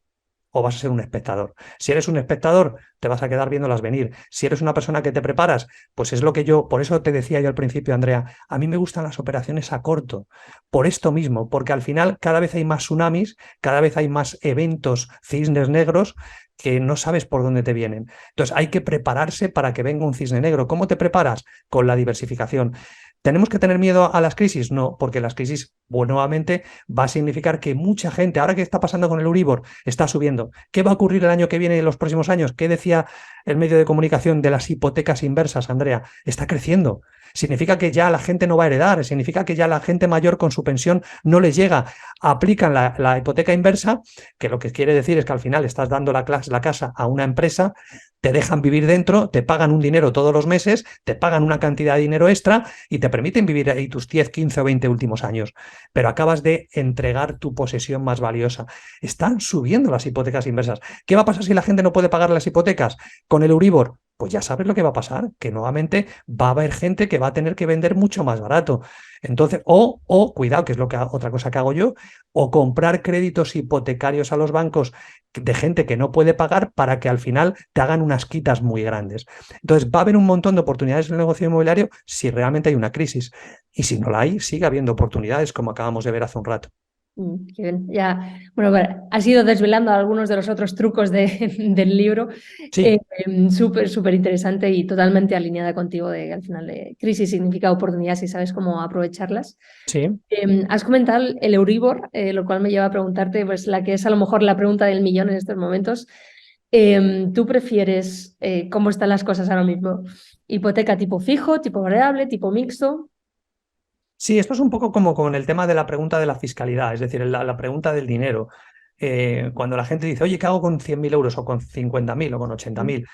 o vas a ser un espectador. Si eres un espectador, te vas a quedar viéndolas venir. Si eres una persona que te preparas, pues es lo que por eso te decía yo al principio, Andrea, a mí me gustan las operaciones a corto, por esto mismo, porque al final cada vez hay más tsunamis, cada vez hay más eventos, cisnes negros, que no sabes por dónde te vienen. Entonces hay que prepararse para que venga un cisne negro. ¿Cómo te preparas? Con la diversificación. ¿Tenemos que tener miedo a las crisis? No, porque las crisis, bueno, nuevamente va a significar que mucha gente, ahora que está pasando con el Euribor, está subiendo. ¿Qué va a ocurrir el año que viene y en los próximos años? ¿Qué decía el medio de comunicación de las hipotecas inversas, Andrea? Está creciendo. Significa que ya la gente no va a heredar, significa que ya la gente mayor con su pensión no les llega. Aplican la hipoteca inversa, que lo que quiere decir es que al final estás dando la casa a una empresa, te dejan vivir dentro, te pagan un dinero todos los meses, te pagan una cantidad de dinero extra y te permiten vivir ahí tus 10, 15 o 20 últimos años. Pero acabas de entregar tu posesión más valiosa. Están subiendo las hipotecas inversas. ¿Qué va a pasar si la gente no puede pagar las hipotecas con el Euribor? Pues ya sabes lo que va a pasar, que nuevamente va a haber gente que va a tener que vender mucho más barato. Entonces, cuidado, que es otra cosa que hago yo, o comprar créditos hipotecarios a los bancos de gente que no puede pagar para que al final te hagan unas quitas muy grandes. Entonces, va a haber un montón de oportunidades en el negocio inmobiliario si realmente hay una crisis. Y si no la hay, sigue habiendo oportunidades, como acabamos de ver hace un rato. Qué bien. Ya, bueno, has ido desvelando algunos de los otros trucos del libro. Sí. Súper interesante y totalmente alineada contigo de que al final crisis significa oportunidades y sabes cómo aprovecharlas. Sí. Has comentado el Euribor, lo cual me lleva a preguntarte, pues la que es a lo mejor la pregunta del millón en estos momentos. ¿Tú prefieres cómo están las cosas ahora mismo? ¿Hipoteca tipo fijo, tipo variable, tipo mixto? Sí, esto es un poco como con el tema de la pregunta de la fiscalidad, es decir, la pregunta del dinero. Cuando la gente dice, oye, ¿qué hago con 100.000 euros o con 50.000 o con 80.000?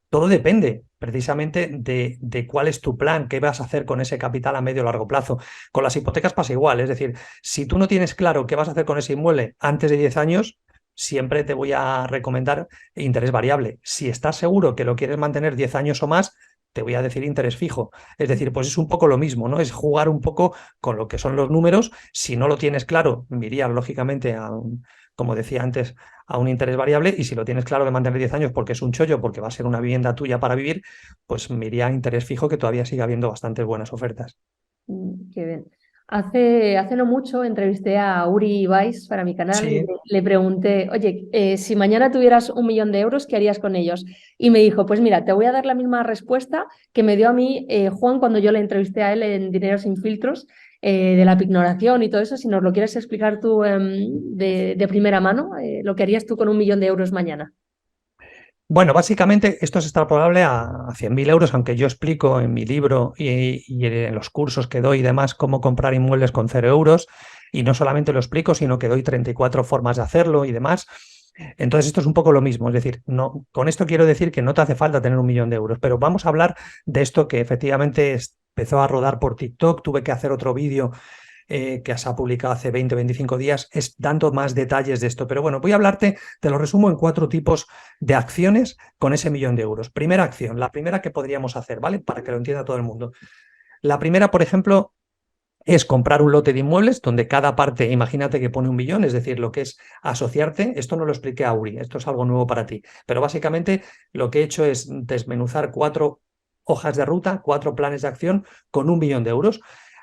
Todo depende precisamente de cuál es tu plan, qué vas a hacer con ese capital a medio o largo plazo. Con las hipotecas pasa igual, es decir, si tú no tienes claro qué vas a hacer con ese inmueble antes de 10 años, siempre te voy a recomendar interés variable. Si estás seguro que lo quieres mantener 10 años o más, te voy a decir interés fijo. Es decir, pues es un poco lo mismo, ¿no? Es jugar un poco con lo que son los números. Si no lo tienes claro, me iría lógicamente como decía antes, a un interés variable, y si lo tienes claro de mantener 10 años porque es un chollo, porque va a ser una vivienda tuya para vivir, pues me iría a interés fijo, que todavía sigue habiendo bastantes buenas ofertas. Qué bien. Hace no mucho entrevisté a Uri Weiss para mi canal y Sí. le pregunté, oye, si mañana tuvieras 1 millón de euros, ¿qué harías con ellos? Y me dijo, pues mira, te voy a dar la misma respuesta que me dio a mí Juan cuando yo le entrevisté a él en Dinero sin filtros, de la pignoración y todo eso. Si nos lo quieres explicar tú de primera mano, lo que harías tú con 1 millón de euros mañana. Bueno, básicamente esto es extrapolable a 100.000 euros, aunque yo explico en mi libro y en los cursos que doy y demás cómo comprar inmuebles con 0 euros. Y no solamente lo explico, sino que doy 34 formas de hacerlo y demás. Entonces esto es un poco lo mismo, es decir, no, con esto quiero decir que no te hace falta tener 1 millón de euros, pero vamos a hablar de esto que efectivamente empezó a rodar por TikTok. Tuve que hacer otro vídeo que se ha publicado hace 20 o 25 días, dando más detalles de esto. Pero bueno, voy a hablarte, te lo resumo en 4 tipos de acciones con ese 1 millón de euros. Primera acción, la primera que podríamos hacer, ¿vale? Para que lo entienda todo el mundo. La primera, por ejemplo, es comprar un lote de inmuebles donde cada parte, imagínate que pone 1 millón, es decir, lo que es asociarte. Esto no lo expliqué a Uri, esto es algo nuevo para ti, pero básicamente lo que he hecho es desmenuzar 4 hojas de ruta, 4 planes de acción con 1 millón de euros.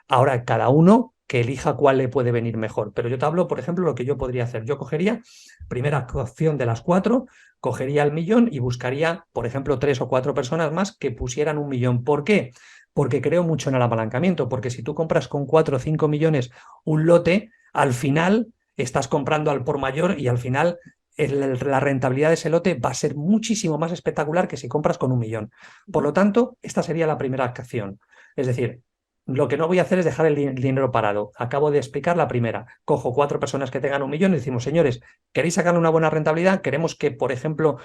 Ahora, cada uno que elija cuál le puede venir mejor, pero yo te hablo, por ejemplo, lo que yo podría hacer. Yo cogería, primera opción de las 4, cogería el millón y buscaría, por ejemplo, 3 o 4 personas más que pusieran 1 millón. ¿Por qué? Porque creo mucho en el apalancamiento, porque si tú compras con 4 o 5 millones un lote, al final estás comprando al por mayor y al final la rentabilidad de ese lote va a ser muchísimo más espectacular que si compras con 1 millón. Por lo tanto, esta sería la primera acción. Es decir, lo que no voy a hacer es dejar el dinero parado. Acabo de explicar la primera. Cojo 4 personas que tengan 1 millón y decimos, señores, ¿queréis sacarle una buena rentabilidad? ¿Queremos que, por ejemplo,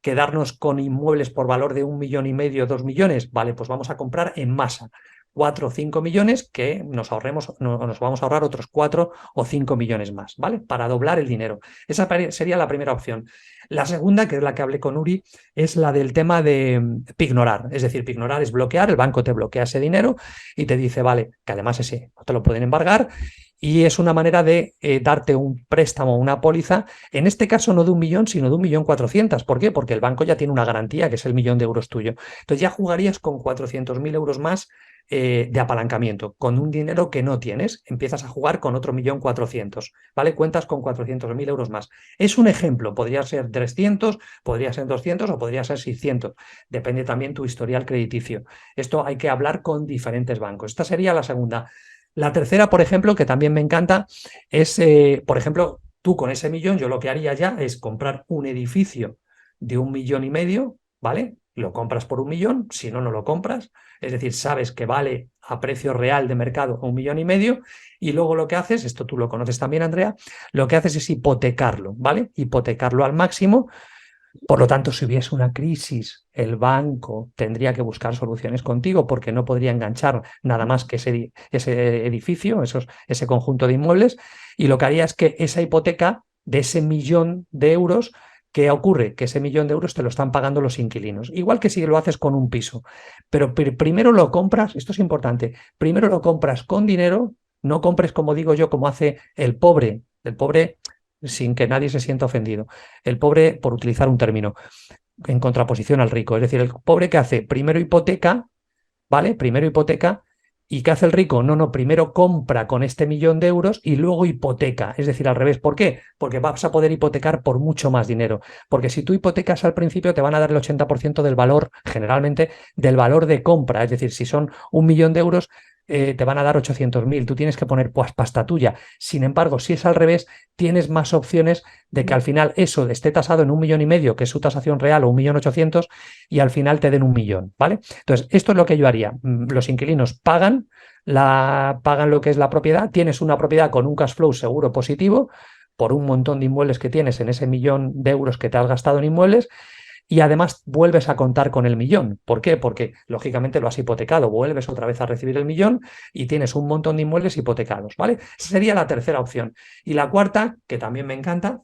quedarnos con inmuebles por valor de 1,5 millones, 2 millones? Vale, pues vamos a comprar en masa 4 o 5 millones que nos vamos a ahorrar otros 4 o 5 millones más, ¿vale? Para doblar el dinero. Esa sería la primera opción. La segunda, que es la que hablé con Uri, es la del tema de pignorar. Es decir, pignorar es bloquear, el banco te bloquea ese dinero y te dice, vale, que además ese no te lo pueden embargar, y es una manera de darte un préstamo, una póliza, en este caso no de 1 millón, sino de 1.400.000. ¿Por qué? Porque el banco ya tiene una garantía, que es el 1 millón de euros tuyo. Entonces ya jugarías con 400.000 euros más de apalancamiento, con un dinero que no tienes. Empiezas a jugar con otro 1.400.000, ¿vale? Cuentas con 400.000 euros más. Es un ejemplo, podría ser 300, podría ser 200 o podría ser 600. Depende también tu historial crediticio. Esto hay que hablar con diferentes bancos. Esta sería la segunda. La tercera, por ejemplo, que también me encanta, es, por ejemplo, tú con ese millón, yo lo que haría ya es comprar un edificio de 1,5 millones, ¿vale? Lo compras por 1 millón, si no, no lo compras. Es decir, sabes que vale a precio real de mercado 1,5 millones, y luego lo que haces, esto tú lo conoces también, Andrea, lo que haces es hipotecarlo, ¿vale? Hipotecarlo al máximo. Por lo tanto, si hubiese una crisis, el banco tendría que buscar soluciones contigo, porque no podría enganchar nada más que ese edificio, ese conjunto de inmuebles, y lo que haría es que esa hipoteca de ese 1 millón de euros, ¿qué ocurre? Que ese 1 millón de euros te lo están pagando los inquilinos, igual que si lo haces con un piso. Pero primero lo compras, esto es importante, primero lo compras con dinero, no compres, como digo yo, como hace el pobre, sin que nadie se sienta ofendido. El pobre, por utilizar un término, en contraposición al rico. Es decir, el pobre, que hace primero hipoteca, ¿vale? Primero hipoteca. ¿Y qué hace el rico? No, primero compra con este 1 millón de euros y luego hipoteca. Es decir, al revés. ¿Por qué? Porque vas a poder hipotecar por mucho más dinero. Porque si tú hipotecas al principio, te van a dar el 80% del valor, generalmente, del valor de compra. Es decir, si son 1 millón de euros, te van a dar 800.000. Tú tienes que poner pues pasta tuya. Sin embargo, si es al revés, tienes más opciones de que al final eso esté tasado en 1,5 millones, que es su tasación real, o 1,800.000, y al final te den 1 millón, ¿vale? Entonces, esto es lo que yo haría. Los inquilinos pagan lo que es la propiedad. Tienes una propiedad con un cash flow seguro positivo por un montón de inmuebles que tienes en ese 1 millón de euros que te has gastado en inmuebles. y además vuelves a contar con el millón. ¿Por qué? Porque lógicamente lo has hipotecado, vuelves otra vez a recibir el millón y tienes un montón de inmuebles hipotecados, ¿vale? Esa sería la tercera opción. Y la cuarta, que también me encanta,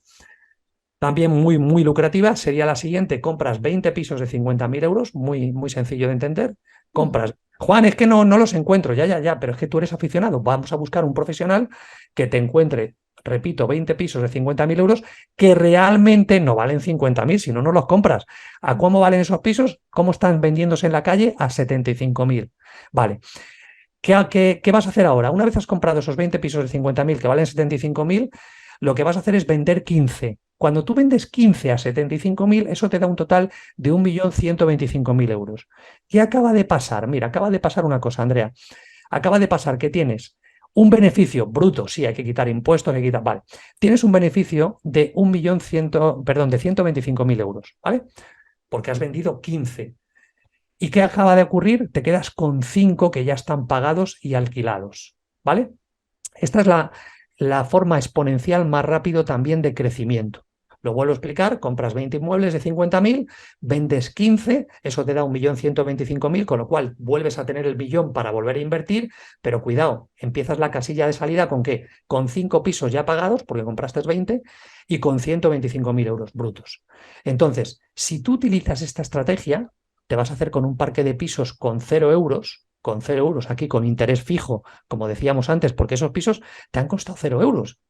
también muy, muy lucrativa, sería la siguiente: compras 20 pisos de 50.000 euros, muy, muy sencillo de entender. Compras, Juan, es que no los encuentro, ya, pero es que tú eres aficionado. Vamos a buscar un profesional que te encuentre, repito, 20 pisos de 50.000 euros que realmente no valen 50.000, si no, no los compras. ¿A cómo valen esos pisos? ¿Cómo están vendiéndose en la calle? A 75.000. Vale. ¿Qué vas a hacer ahora? Una vez has comprado esos 20 pisos de 50.000 que valen 75.000, lo que vas a hacer es vender 15. Cuando tú vendes 15 a 75.000, eso te da un total de 1.125.000 euros. ¿Qué acaba de pasar? Mira, acaba de pasar una cosa, Andrea. Acaba de pasar que tienes un beneficio bruto, sí, hay que quitar impuestos, hay que quitar, vale. Tienes un beneficio de 1.125.000 euros, ¿vale? Porque has vendido 15. ¿Y qué acaba de ocurrir? Te quedas con 5 que ya están pagados y alquilados, ¿vale? Esta es la forma exponencial más rápido también de crecimiento. Lo vuelvo a explicar: compras 20 inmuebles de 50.000, vendes 15, eso te da 1.125.000, con lo cual vuelves a tener el millón para volver a invertir, pero cuidado, empiezas la casilla de salida ¿con qué? Con 5 pisos ya pagados, porque compraste 20, y con 125.000 euros brutos. Entonces, si tú utilizas esta estrategia, te vas a hacer con un parque de pisos con 0 euros, aquí con interés fijo, como decíamos antes, porque esos pisos te han costado 0 euros.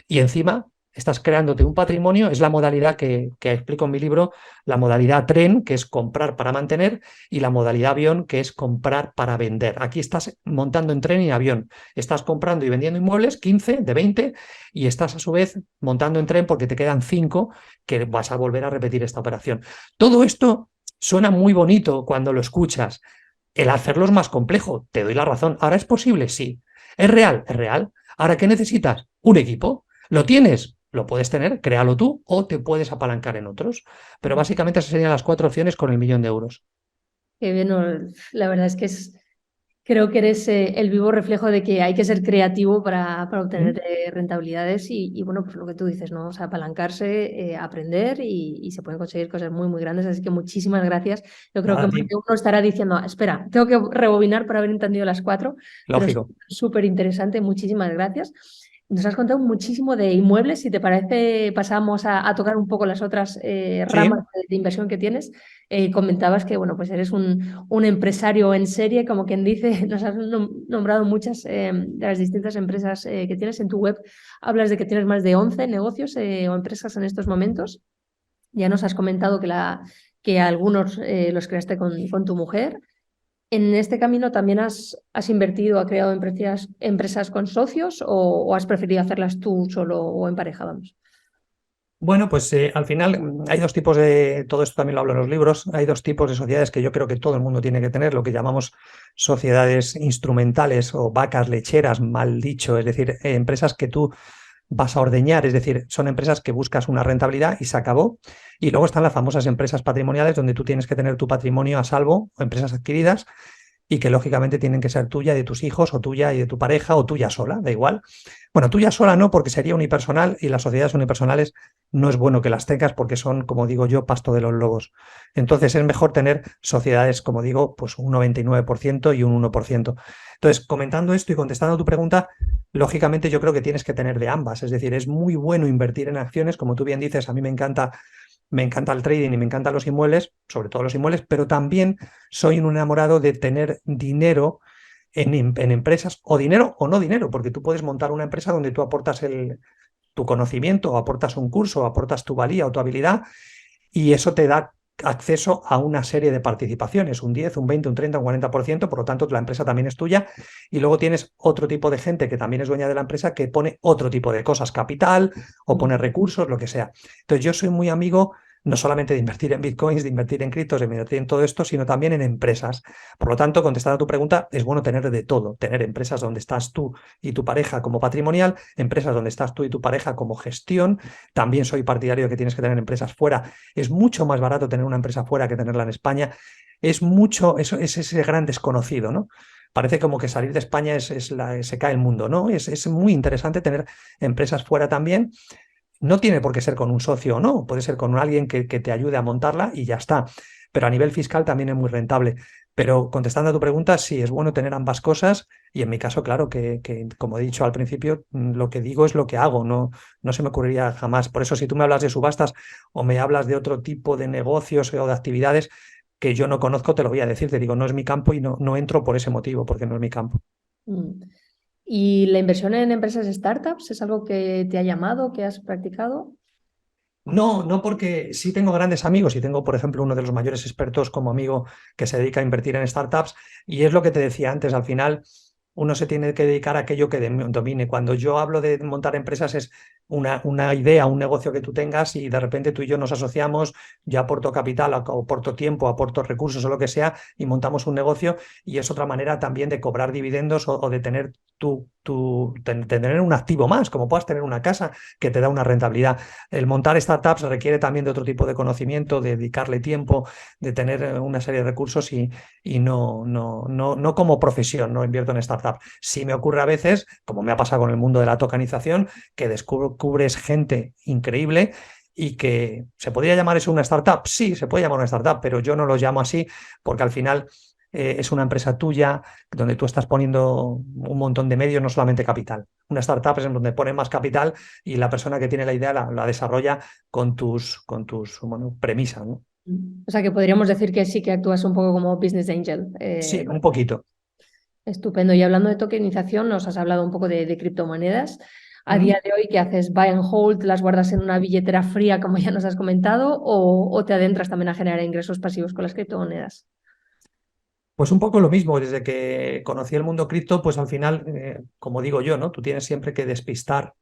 Y encima estás creándote un patrimonio. Es la modalidad que explico en mi libro, la modalidad tren, que es comprar para mantener, y la modalidad avión, que es comprar para vender. Aquí estás montando en tren y avión. Estás comprando y vendiendo inmuebles, 15 de 20, y estás a su vez montando en tren porque te quedan 5 que vas a volver a repetir esta operación. Todo esto suena muy bonito cuando lo escuchas. El hacerlo es más complejo, te doy la razón. ¿Ahora es posible? Sí. ¿Es real? Es real. ¿Ahora qué necesitas? Un equipo. ¿Lo tienes? Lo puedes tener, créalo tú, o te puedes apalancar en otros. Pero básicamente esas serían las 4 opciones con el 1.000.000 de euros. Qué bien, la verdad es que creo que eres el vivo reflejo de que hay que ser creativo para obtener rentabilidades y bueno, pues lo que tú dices, ¿no? O sea, apalancarse, aprender y se pueden conseguir cosas muy, muy grandes. Así que muchísimas gracias. Yo creo Nada, que a más ti. de uno estará diciendo: espera, tengo que rebobinar para haber entendido las 4, pero es Lógico. súper interesante. Muchísimas gracias. Nos has contado muchísimo de inmuebles. Si te parece, pasamos a tocar un poco las otras ramas Sí. de inversión que tienes. Comentabas que bueno, pues eres un empresario en serie, como quien dice. Nos has nombrado muchas de las distintas empresas que tienes en tu web. Hablas de que tienes más de 11 negocios o empresas en estos momentos. Ya nos has comentado que algunos los creaste con tu mujer. ¿En este camino también has invertido, has creado empresas con socios o has preferido hacerlas tú solo o en pareja, vamos? Bueno, pues al final hay dos tipos todo esto también lo hablo en los libros, hay dos tipos de sociedades que yo creo que todo el mundo tiene que tener, lo que llamamos sociedades instrumentales o vacas lecheras, mal dicho, es decir, empresas que tú vas a ordeñar, es decir, son empresas que buscas una rentabilidad y se acabó. Y luego están las famosas empresas patrimoniales, donde tú tienes que tener tu patrimonio a salvo, o empresas adquiridas, y que lógicamente tienen que ser tuya, de tus hijos, o tuya y de tu pareja, o tuya sola, da igual. Bueno, tuya sola no, porque sería unipersonal, y las sociedades unipersonales no es bueno que las tengas porque son, como digo yo, pasto de los lobos. Entonces es mejor tener sociedades, como digo, pues un 99% y un 1%. Entonces, comentando esto y contestando a tu pregunta, lógicamente yo creo que tienes que tener de ambas. Es decir, es muy bueno invertir en acciones, como tú bien dices, a mí me encanta el trading y me encantan los inmuebles, sobre todo los inmuebles, pero también soy un enamorado de tener dinero en empresas, o dinero o no dinero, porque tú puedes montar una empresa donde tú aportas tu conocimiento, o aportas un curso, o aportas tu valía o tu habilidad, y eso te da acceso a una serie de participaciones, un 10, un 20, un 30, un 40%, por lo tanto la empresa también es tuya, y luego tienes otro tipo de gente que también es dueña de la empresa que pone otro tipo de cosas, capital o pone recursos, lo que sea. Entonces yo soy muy amigo no solamente de invertir en bitcoins, de invertir en criptos, de invertir en todo esto, sino también en empresas. Por lo tanto, contestando a tu pregunta, es bueno tener de todo, tener empresas donde estás tú y tu pareja como patrimonial, empresas donde estás tú y tu pareja como gestión. También soy partidario de que tienes que tener empresas fuera. Es mucho más barato tener una empresa fuera que tenerla en España. Es ese gran desconocido, ¿no? Parece como que salir de España se cae el mundo, ¿no? Es muy interesante tener empresas fuera también. No tiene por qué ser con un socio o no, puede ser con alguien que te ayude a montarla y ya está. Pero a nivel fiscal también es muy rentable. Pero contestando a tu pregunta, sí, es bueno tener ambas cosas y en mi caso, claro, que como he dicho al principio, lo que digo es lo que hago, no se me ocurriría jamás. Por eso, si tú me hablas de subastas o me hablas de otro tipo de negocios o de actividades que yo no conozco, te lo voy a decir, te digo, no es mi campo y no entro por ese motivo, porque no es mi campo. Mm. ¿Y la inversión en empresas startups es algo que te ha llamado, que has practicado? No, porque sí tengo grandes amigos y tengo, por ejemplo, uno de los mayores expertos como amigo que se dedica a invertir en startups y es lo que te decía antes, al final uno se tiene que dedicar a aquello que domine. Cuando yo hablo de montar empresas es una idea, un negocio que tú tengas y de repente tú y yo nos asociamos, yo aporto capital, aporto tiempo, aporto recursos o lo que sea y montamos un negocio y es otra manera también de cobrar dividendos o de tener tener un activo más, como puedas tener una casa que te da una rentabilidad. El montar startups requiere también de otro tipo de conocimiento, de dedicarle tiempo, de tener una serie de recursos y no como profesión, no invierto en startups. Sí me ocurre a veces, como me ha pasado con el mundo de la tokenización, que descubres gente increíble y que ¿se podría llamar eso una startup? Sí, se puede llamar una startup, pero yo no lo llamo así porque al final es una empresa tuya donde tú estás poniendo un montón de medios, no solamente capital. Una startup es en donde pones más capital y la persona que tiene la idea la desarrolla con tus bueno, premisas, ¿no? O sea que podríamos decir que sí que actúas un poco como business angel. Sí, un poquito. Estupendo. Y hablando de tokenización, nos has hablado un poco de criptomonedas. A ¿Mm? día de hoy, ¿qué haces? ¿Buy and hold? ¿Las guardas en una billetera fría, como ya nos has comentado? ¿O te adentras también a generar ingresos pasivos con las criptomonedas? Pues un poco lo mismo, desde que conocí el mundo cripto, pues al final, como digo yo, ¿no? Tú tienes que despistar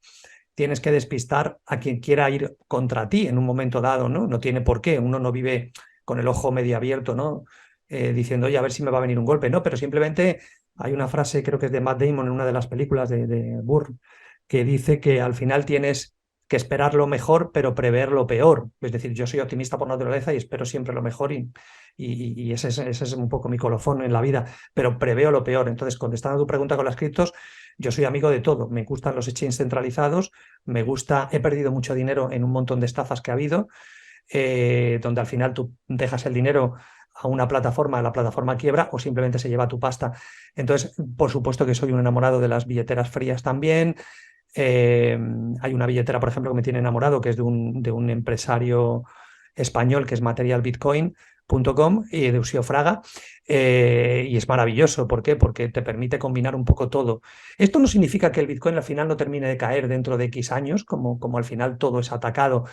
a quien quiera ir contra ti en un momento dado, ¿no? No tiene por qué, uno no vive con el ojo medio abierto, ¿no? Diciendo, oye, a ver si me va a venir un golpe, ¿no? Pero simplemente hay una frase, creo que es de Matt Damon en una de las películas de Burr, que dice que al final tienes que esperar lo mejor, pero prever lo peor. Es decir, yo soy optimista por naturaleza y espero siempre lo mejor y ese es un poco mi colofón en la vida, pero preveo lo peor. Entonces, contestando a tu pregunta con las criptos, yo soy amigo de todo. Me gustan los exchanges centralizados, he perdido mucho dinero en un montón de estafas que ha habido, donde al final tú dejas el dinero a una plataforma, la plataforma quiebra o simplemente se lleva tu pasta. Entonces, por supuesto que soy un enamorado de las billeteras frías también. Hay una billetera, por ejemplo, que me tiene enamorado, que es de un empresario español que es materialbitcoin.com y de Usio Fraga, y es maravilloso. ¿Por qué? Porque te permite combinar un poco todo. Esto no significa que el Bitcoin al final no termine de caer dentro de X años, como al final todo es atacado,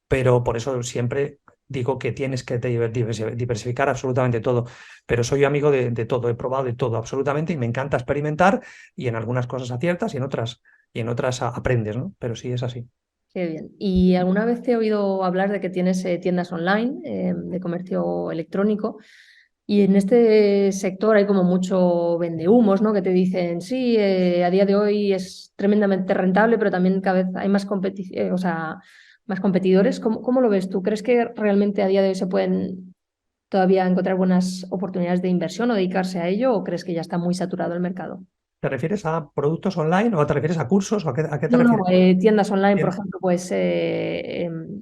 pero por eso siempre digo que tienes que diversificar absolutamente todo. Pero soy amigo de todo, he probado de todo absolutamente y me encanta experimentar y en algunas cosas aciertas y en otras aprendes, ¿no? Pero sí es así. Qué bien. ¿Y alguna vez te he oído hablar de que tienes tiendas online de comercio electrónico? Y en este sector hay como mucho vendehumos, ¿no? Que te dicen, sí, a día de hoy es tremendamente rentable, pero también cada vez hay más o sea, más competidores. ¿Cómo lo ves tú? ¿Crees que realmente a día de hoy se pueden todavía encontrar buenas oportunidades de inversión o dedicarse a ello? ¿O crees que ya está muy saturado el mercado? ¿Te refieres a productos online o te refieres a cursos o a qué te No, no, refieres? tiendas online, por Bien. ejemplo, pues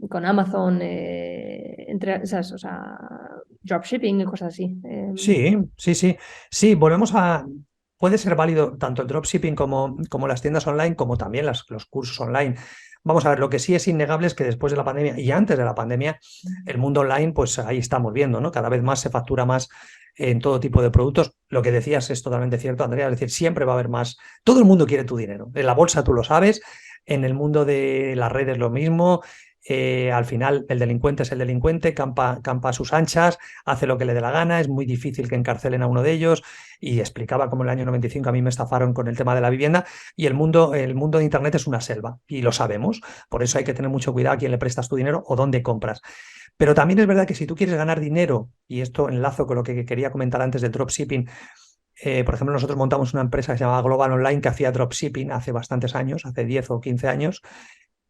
con Amazon, entre esas, o sea, dropshipping y cosas así. Sí, sí, sí. Sí, puede ser válido tanto el dropshipping como las tiendas online, como también los cursos online. Vamos a ver, lo que sí es innegable es que después de la pandemia y antes de la pandemia, el mundo online, pues ahí estamos viendo, ¿no? Cada vez más se factura más en todo tipo de productos. Lo que decías es totalmente cierto, Andrea, es decir, siempre va a haber más. Todo el mundo quiere tu dinero. En la bolsa tú lo sabes, en el mundo de las redes lo mismo. Al final, el delincuente es el delincuente, campa a sus anchas, hace lo que le dé la gana, es muy difícil que encarcelen a uno de ellos. Y explicaba cómo en el año 95 a mí me estafaron con el tema de la vivienda y el mundo de Internet es una selva y lo sabemos. Por eso hay que tener mucho cuidado a quién le prestas tu dinero o dónde compras. Pero también es verdad que si tú quieres ganar dinero, y esto enlazo con lo que quería comentar antes del dropshipping, por ejemplo, nosotros montamos una empresa que se llamaba Global Online que hacía dropshipping hace bastantes años, hace 10 o 15 años,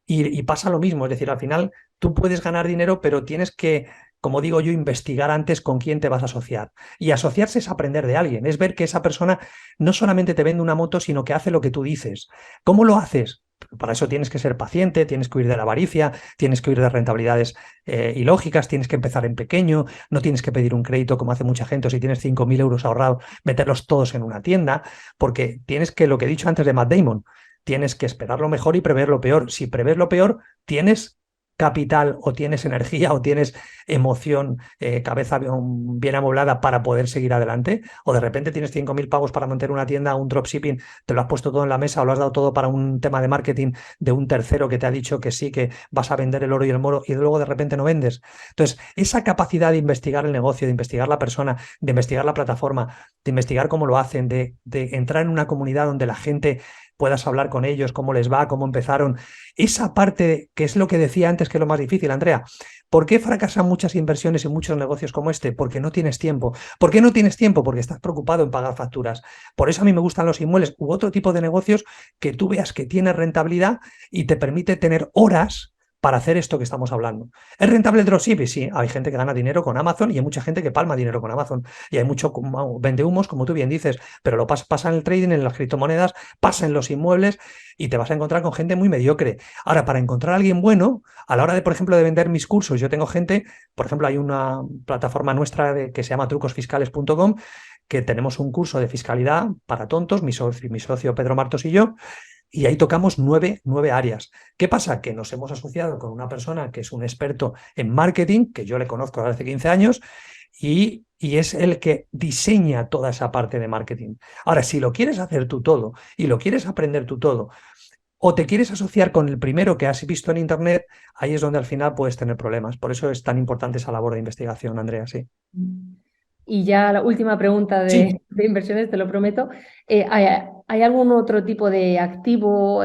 y pasa lo mismo, es decir, al final tú puedes ganar dinero, pero tienes que, como digo yo, investigar antes con quién te vas a asociar. Y asociarse es aprender de alguien, es ver que esa persona no solamente te vende una moto, sino que hace lo que tú dices. ¿Cómo lo haces? Para eso tienes que ser paciente, tienes que huir de la avaricia, tienes que huir de rentabilidades ilógicas, tienes que empezar en pequeño, no tienes que pedir un crédito como hace mucha gente, o si tienes 5.000 euros ahorrados, meterlos todos en una tienda, porque tienes que, lo que he dicho antes de Matt Damon, tienes que esperar lo mejor y prever lo peor. Si prevés lo peor, tienes capital o tienes energía o tienes emoción, cabeza bien amoblada para poder seguir adelante, o de repente tienes 5.000 pavos para mantener una tienda, un dropshipping, te lo has puesto todo en la mesa o lo has dado todo para un tema de marketing de un tercero que te ha dicho que sí, que vas a vender el oro y el moro y luego de repente no vendes. Entonces, esa capacidad de investigar el negocio, de investigar la persona, de investigar la plataforma, de investigar cómo lo hacen, de entrar en una comunidad donde la gente puedas hablar con ellos, cómo les va, cómo empezaron. Esa parte que es lo que decía antes, que es lo más difícil, Andrea. ¿Por qué fracasan muchas inversiones y muchos negocios como este? Porque no tienes tiempo. ¿Por qué no tienes tiempo? Porque estás preocupado en pagar facturas. Por eso a mí me gustan los inmuebles u otro tipo de negocios que tú veas que tiene rentabilidad y te permite tener horas para hacer esto que estamos hablando. ¿Es rentable el dropshipping? Sí, hay gente que gana dinero con Amazon y hay mucha gente que palma dinero con Amazon. Y hay mucho vendehumos, como tú bien dices, pero lo pasa en el trading, en las criptomonedas, pasa en los inmuebles y te vas a encontrar con gente muy mediocre. Ahora, para encontrar a alguien bueno, a la hora de, por ejemplo, de vender mis cursos, yo tengo gente, por ejemplo, hay una plataforma nuestra que se llama trucosfiscales.com, que tenemos un curso de fiscalidad para tontos, mi socio Pedro Martos y yo, y ahí tocamos nueve áreas. ¿Qué pasa? Que nos hemos asociado con una persona que es un experto en marketing, que yo le conozco desde hace 15 años, y es el que diseña toda esa parte de marketing. Ahora, si lo quieres hacer tú todo y lo quieres aprender tú todo, o te quieres asociar con el primero que has visto en Internet, ahí es donde al final puedes tener problemas. Por eso es tan importante esa labor de investigación, Andrea, sí. Y ya la última pregunta Sí. de inversiones, te lo prometo. ¿Hay algún otro tipo de activo o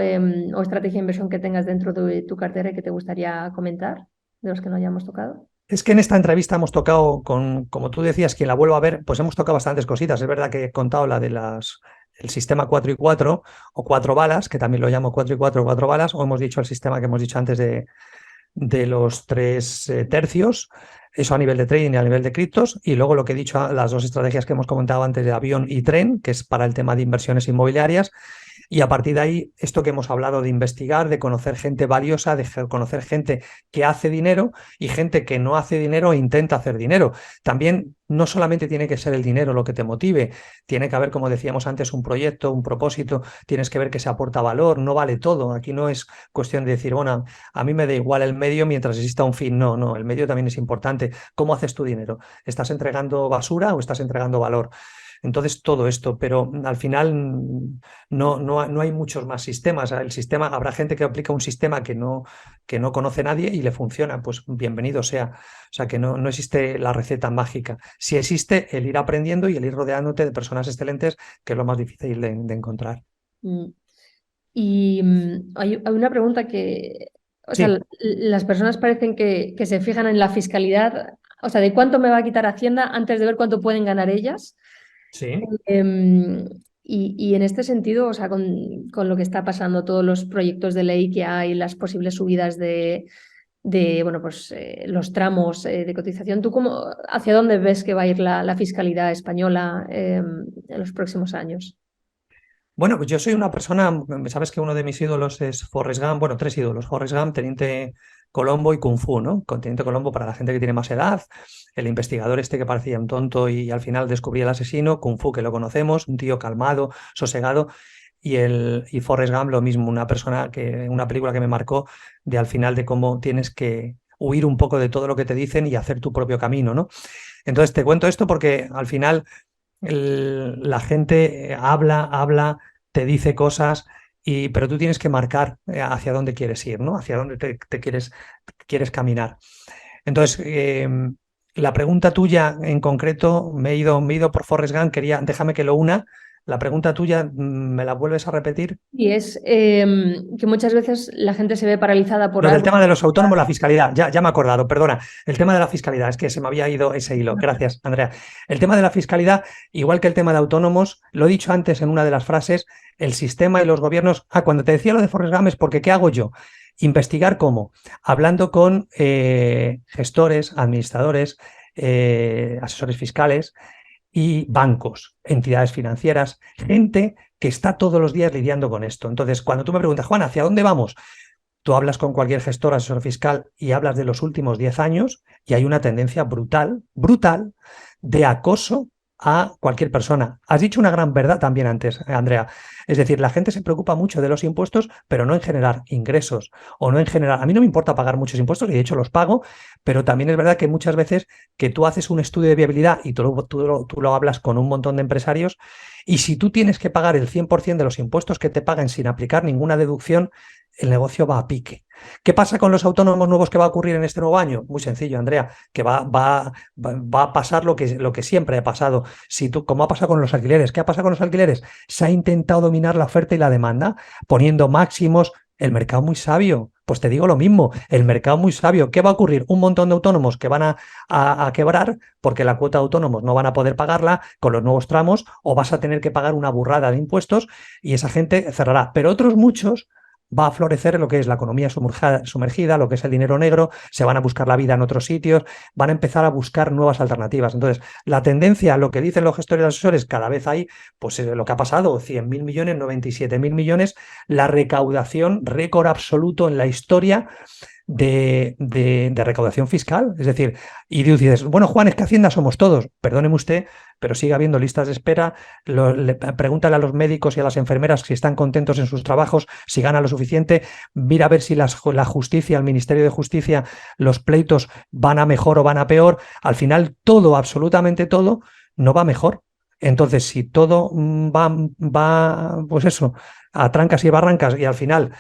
estrategia de inversión que tengas dentro de tu cartera y que te gustaría comentar, de los que no hayamos tocado? Es que en esta entrevista hemos tocado, como tú decías, quien la vuelva a ver, pues hemos tocado bastantes cositas. Es verdad que he contado la de el sistema 4 y 4 o 4 balas, que también lo llamo 4 y 4 o 4 balas, o hemos dicho el sistema que hemos dicho antes de los 3 tercios, eso a nivel de trading y a nivel de criptos, y luego lo que he dicho, las 2 estrategias que hemos comentado antes de avión y tren, que es para el tema de inversiones inmobiliarias. Y a partir de ahí, esto que hemos hablado de investigar, de conocer gente valiosa, de conocer gente que hace dinero y gente que no hace dinero e intenta hacer dinero. También no solamente tiene que ser el dinero lo que te motive, tiene que haber, como decíamos antes, un proyecto, un propósito, tienes que ver que se aporta valor, no vale todo. Aquí no es cuestión de decir, bueno, a mí me da igual el medio mientras exista un fin. No, no, el medio también es importante. ¿Cómo haces tu dinero? ¿Estás entregando basura o estás entregando valor? Entonces, todo esto, pero al final no hay muchos más sistemas. El sistema, habrá gente que aplica un sistema que no conoce nadie y le funciona, pues bienvenido sea. O sea, que no existe la receta mágica. Sí existe el ir aprendiendo y el ir rodeándote de personas excelentes, que es lo más difícil de encontrar. Y hay una pregunta que, o sea, Sí. las personas parecen que se fijan en la fiscalidad, o sea, de cuánto me va a quitar Hacienda antes de ver cuánto pueden ganar ellas. Sí. Y en este sentido, o sea, con lo que está pasando, todos los proyectos de ley que hay, las posibles subidas de bueno, pues, los tramos de cotización, ¿tú hacia dónde ves que va a ir la fiscalidad española en los próximos años? Bueno, pues yo soy una persona, sabes que uno de mis ídolos es Forrest Gump, bueno, 3 ídolos, Forrest Gump, Teniente Colombo y Kung Fu, ¿no? Con Teniente Colombo para la gente que tiene más edad, el investigador este que parecía un tonto y al final descubría el asesino, Kung Fu que lo conocemos, un tío calmado, sosegado, y Forrest Gump lo mismo, una película que me marcó de al final de cómo tienes que huir un poco de todo lo que te dicen y hacer tu propio camino, ¿no? Entonces te cuento esto porque al final la gente habla, te dice cosas, pero tú tienes que marcar hacia dónde quieres ir, ¿no? Hacia dónde te quieres caminar. Entonces, la pregunta tuya en concreto, me he ido por Forrest Gump, déjame que lo una. La pregunta tuya, ¿me la vuelves a repetir? Y es que muchas veces la gente se ve paralizada por Lo del algo. tema de los autónomos, la fiscalidad, ya me he acordado, perdona. El tema de la fiscalidad, es que se me había ido ese hilo. Gracias, Andrea. El tema de la fiscalidad, igual que el tema de autónomos, lo he dicho antes en una de las frases, el sistema y los gobiernos. Cuando te decía lo de Forrest Gump es porque ¿qué hago yo? Investigar cómo. Hablando con gestores, administradores, asesores fiscales y bancos, entidades financieras, gente que está todos los días lidiando con esto. Entonces, cuando tú me preguntas, Juan, ¿hacia dónde vamos? Tú hablas con cualquier gestor, asesor fiscal y hablas de los últimos 10 años y hay una tendencia brutal, brutal, de acoso a cualquier persona. Has dicho una gran verdad también antes, Andrea. Es decir, la gente se preocupa mucho de los impuestos, pero no en generar ingresos o no en generar... A mí no me importa pagar muchos impuestos y de hecho los pago, pero también es verdad que muchas veces que tú haces un estudio de viabilidad y tú lo hablas con un montón de empresarios y si tú tienes que pagar el 100% de los impuestos que te paguen sin aplicar ninguna deducción, el negocio va a pique. ¿Qué pasa con los autónomos nuevos que va a ocurrir en este nuevo año? Muy sencillo, Andrea, que va a pasar lo que siempre ha pasado. Si tú, como ha pasado con los alquileres, ¿qué ha pasado con los alquileres? Se ha intentado dominar la oferta y la demanda, poniendo máximos. El mercado muy sabio. Pues te digo lo mismo, el mercado muy sabio. ¿Qué va a ocurrir? Un montón de autónomos que van a quebrar porque la cuota de autónomos no van a poder pagarla con los nuevos tramos o vas a tener que pagar una burrada de impuestos y esa gente cerrará. Pero otros muchos va a florecer lo que es la economía sumergida, lo que es el dinero negro, se van a buscar la vida en otros sitios, van a empezar a buscar nuevas alternativas. Entonces, la tendencia, lo que dicen los gestores y asesores, cada vez hay, pues lo que ha pasado, 100.000 millones, 97.000 millones, la recaudación, récord absoluto en la historia de recaudación fiscal. Es decir, y dices, bueno, Juan, es que Hacienda somos todos. Perdóneme usted, pero sigue habiendo listas de espera. Pregúntale a los médicos y a las enfermeras si están contentos en sus trabajos, si ganan lo suficiente. Mira a ver si la justicia, el Ministerio de Justicia, los pleitos van a mejor o van a peor. Al final, todo, absolutamente todo, no va mejor. Entonces, si todo pues eso, a trancas y barrancas y al final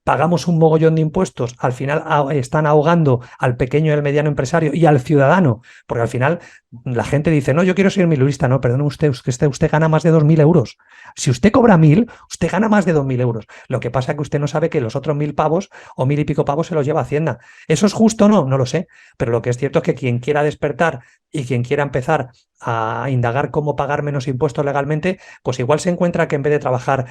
pagamos un mogollón de impuestos, al final están ahogando al pequeño y al mediano empresario y al ciudadano, porque al final la gente dice, no, yo quiero ser milurista, no, perdone usted, usted gana más de 2.000 euros. Si usted cobra 1.000, usted gana más de 2.000 euros. Lo que pasa es que usted no sabe que los otros 1.000 pavos o 1.000 y pico pavos se los lleva Hacienda. ¿Eso es justo o no? No lo sé, pero lo que es cierto es que quien quiera despertar y quien quiera empezar a indagar cómo pagar menos impuestos legalmente, pues igual se encuentra que en vez de trabajar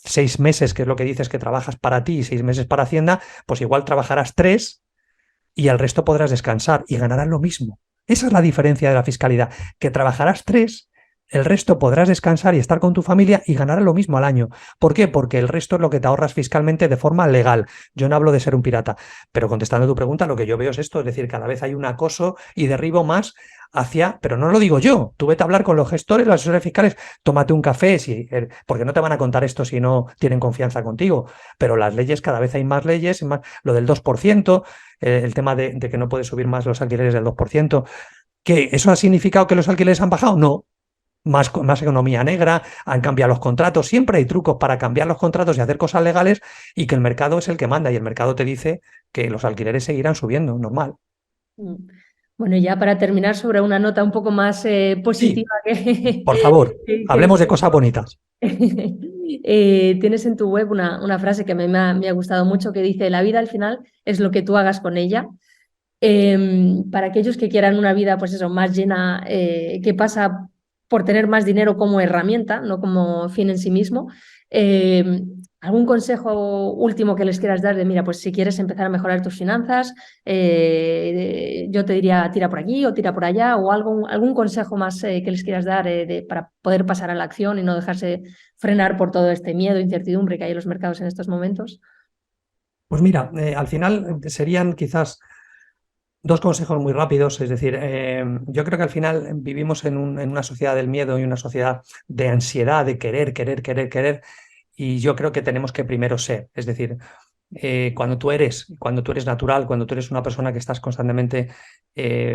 6 meses, que es lo que dices que trabajas para ti y 6 meses para Hacienda, pues igual trabajarás 3 y al resto podrás descansar y ganarás lo mismo. Esa es la diferencia de la fiscalidad, que trabajarás 3, el resto podrás descansar y estar con tu familia y ganarás lo mismo al año. ¿Por qué? Porque el resto es lo que te ahorras fiscalmente de forma legal. Yo no hablo de ser un pirata, pero contestando a tu pregunta, lo que yo veo es esto, es decir, cada vez hay un acoso y derribo más hacia, pero no lo digo yo, tú vete a hablar con los gestores, los asesores fiscales, tómate un café, porque no te van a contar esto si no tienen confianza contigo, pero las leyes, cada vez hay más leyes, más, lo del 2%, el tema de que no puedes subir más los alquileres del 2%, ¿qué? ¿Eso ha significado que los alquileres han bajado? No. Más economía negra, han cambiado los contratos, siempre hay trucos para cambiar los contratos y hacer cosas legales y que el mercado es el que manda y el mercado te dice que los alquileres seguirán subiendo, normal. Bueno, ya para terminar sobre una nota un poco más positiva Sí, por favor, hablemos de cosas bonitas. Tienes en tu web una frase que me ha gustado mucho que dice, la vida al final es lo que tú hagas con ella. Para aquellos que quieran una vida pues eso, más llena, que pasa por tener más dinero como herramienta, no como fin en sí mismo. ¿Algún consejo último que les quieras dar de, mira, pues si quieres empezar a mejorar tus finanzas, yo te diría tira por aquí o tira por allá, o algún consejo más que les quieras dar para poder pasar a la acción y no dejarse frenar por todo este miedo, incertidumbre que hay en los mercados en estos momentos? Pues mira, al final serían quizás 2 consejos muy rápidos, es decir, yo creo que al final vivimos en una sociedad del miedo y una sociedad de ansiedad, de querer, y yo creo que tenemos que primero ser, es decir, cuando tú eres natural, cuando tú eres una persona que estás constantemente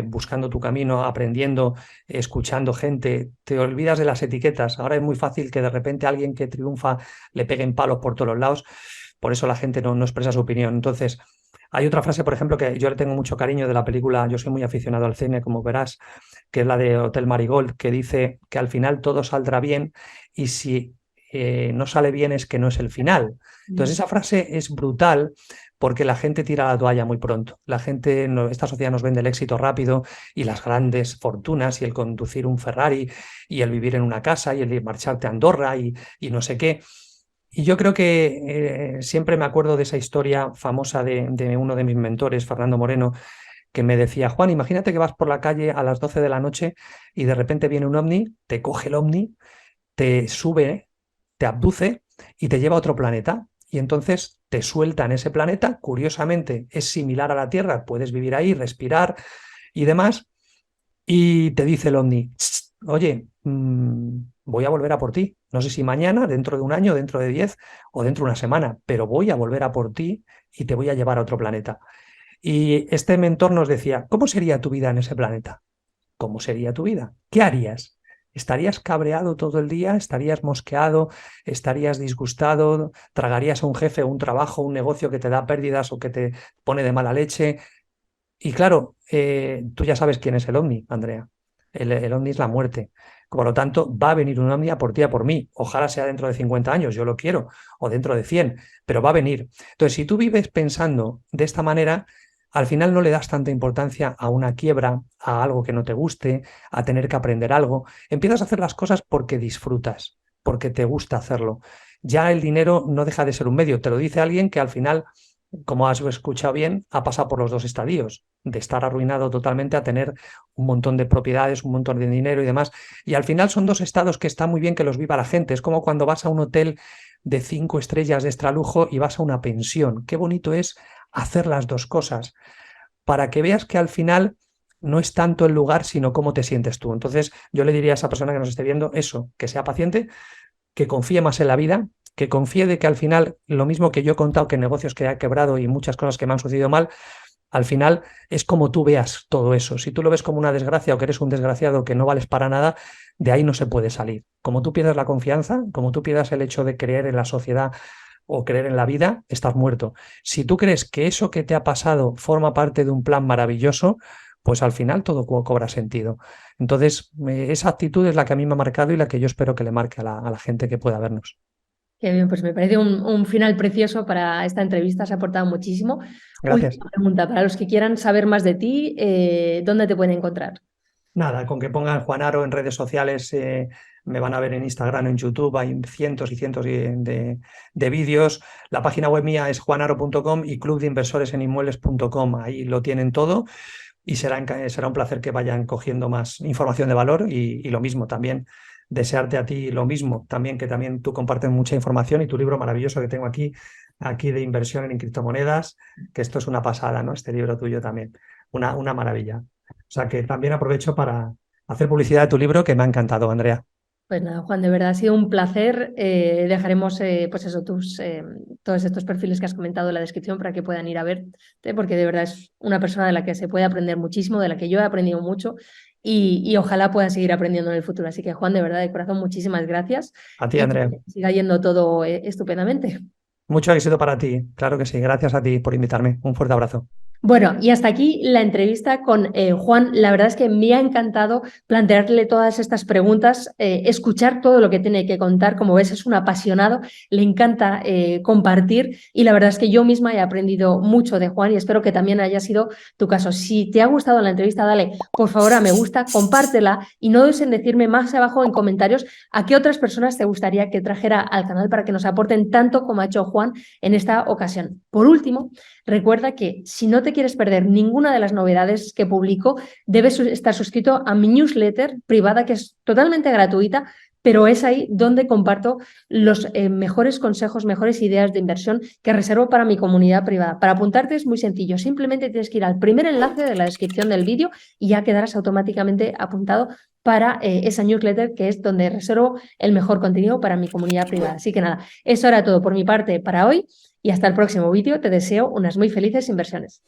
buscando tu camino, aprendiendo, escuchando gente, te olvidas de las etiquetas. Ahora es muy fácil que de repente a alguien que triunfa le peguen palos por todos los lados, por eso la gente no expresa su opinión. Entonces, hay otra frase, por ejemplo, que yo le tengo mucho cariño de la película, yo soy muy aficionado al cine, como verás, que es la de Hotel Marigold, que dice que al final todo saldrá bien y si no sale bien es que no es el final. Entonces esa frase es brutal porque la gente tira la toalla muy pronto. La gente, esta sociedad nos vende el éxito rápido y las grandes fortunas y el conducir un Ferrari y el vivir en una casa y el marcharte a Andorra y no sé qué. Y yo creo que siempre me acuerdo de esa historia famosa de uno de mis mentores, Fernando Moreno, que me decía, Juan, imagínate que vas por la calle a las 12 de la noche y de repente viene un ovni, te coge el ovni, te sube te abduce y te lleva a otro planeta. Y entonces te suelta en ese planeta. Curiosamente, es similar a la Tierra, puedes vivir ahí, respirar y demás. Y te dice el ovni, oye, voy a volver a por ti. No sé si mañana, dentro de un año, dentro de 10 o dentro de una semana, pero voy a volver a por ti y te voy a llevar a otro planeta. Y este mentor nos decía, ¿cómo sería tu vida en ese planeta? ¿Cómo sería tu vida? ¿Qué harías? ¿Estarías cabreado todo el día? ¿Estarías mosqueado? ¿Estarías disgustado? ¿Tragarías a un jefe, un trabajo, un negocio que te da pérdidas o que te pone de mala leche? Y claro, tú ya sabes quién es el ovni, Andrea. El ovni es la muerte. Por lo tanto, va a venir un ovni a por ti, a por mí. Ojalá sea dentro de 50 años, yo lo quiero, o dentro de 100, pero va a venir. Entonces, si tú vives pensando de esta manera, al final no le das tanta importancia a una quiebra, a algo que no te guste, a tener que aprender algo. Empiezas a hacer las cosas porque disfrutas, porque te gusta hacerlo. Ya el dinero no deja de ser un medio. Te lo dice alguien que al final, como has escuchado bien, ha pasado por los dos estadios, de estar arruinado totalmente a tener un montón de propiedades, un montón de dinero y demás. Y al final son dos estados que está muy bien que los viva la gente. Es como cuando vas a un hotel de 5 estrellas de extralujo y vas a una pensión. Qué bonito es hacer las dos cosas para que veas que al final no es tanto el lugar, sino cómo te sientes tú. Entonces yo le diría a esa persona que nos esté viendo eso, que sea paciente, que confíe más en la vida, que confíe de que al final, lo mismo que yo he contado, que negocios que he quebrado y muchas cosas que me han sucedido mal, al final es como tú veas todo eso. Si tú lo ves como una desgracia o que eres un desgraciado que no vales para nada, de ahí no se puede salir. Como tú pierdas la confianza, como tú pierdas el hecho de creer en la sociedad o creer en la vida, estás muerto. Si tú crees que eso que te ha pasado forma parte de un plan maravilloso, pues al final todo cobra sentido. Entonces, esa actitud es la que a mí me ha marcado y la que yo espero que le marque a la gente que pueda vernos. Qué bien, pues me parece un final precioso para esta entrevista, se ha aportado muchísimo. Gracias. Última pregunta, para los que quieran saber más de ti, ¿dónde te pueden encontrar? Nada, con que pongan Juan Aro en redes sociales, me van a ver en Instagram, en YouTube, hay cientos y cientos de vídeos. La página web mía es juanaro.com y clubdeinversoreseninmuebles.com. Ahí lo tienen todo y será un placer que vayan cogiendo más información de valor y lo mismo también. Desearte a ti lo mismo, también que también tú compartes mucha información y tu libro maravilloso que tengo aquí de inversión en criptomonedas, que esto es una pasada, ¿no? Este libro tuyo también, una maravilla. O sea que también aprovecho para hacer publicidad de tu libro, que me ha encantado, Andrea. Pues nada, Juan, de verdad ha sido un placer. Dejaremos pues eso, todos estos perfiles que has comentado en la descripción para que puedan ir a verte, porque de verdad es una persona de la que se puede aprender muchísimo, de la que yo he aprendido mucho y ojalá pueda seguir aprendiendo en el futuro. Así que, Juan, de verdad, de corazón, muchísimas gracias A ti, y Andrea. que siga yendo todo estupendamente. Mucho éxito para ti. Claro que sí. Gracias a ti por invitarme. Un fuerte abrazo. Bueno, y hasta aquí la entrevista con Juan. La verdad es que me ha encantado plantearle todas estas preguntas, escuchar todo lo que tiene que contar. Como ves, es un apasionado, le encanta compartir y la verdad es que yo misma he aprendido mucho de Juan y espero que también haya sido tu caso. Si te ha gustado la entrevista, dale por favor a me gusta, compártela y no dudes en decirme más abajo en comentarios a qué otras personas te gustaría que trajera al canal para que nos aporten tanto como ha hecho Juan en esta ocasión. Por último, recuerda que si no te quieres perder ninguna de las novedades que publico, debes estar suscrito a mi newsletter privada, que es totalmente gratuita, pero es ahí donde comparto los mejores consejos, mejores ideas de inversión que reservo para mi comunidad privada. Para apuntarte es muy sencillo, simplemente tienes que ir al primer enlace de la descripción del vídeo y ya quedarás automáticamente apuntado para esa newsletter, que es donde reservo el mejor contenido para mi comunidad privada. Así que nada, eso era todo por mi parte para hoy y hasta el próximo vídeo. Te deseo unas muy felices inversiones.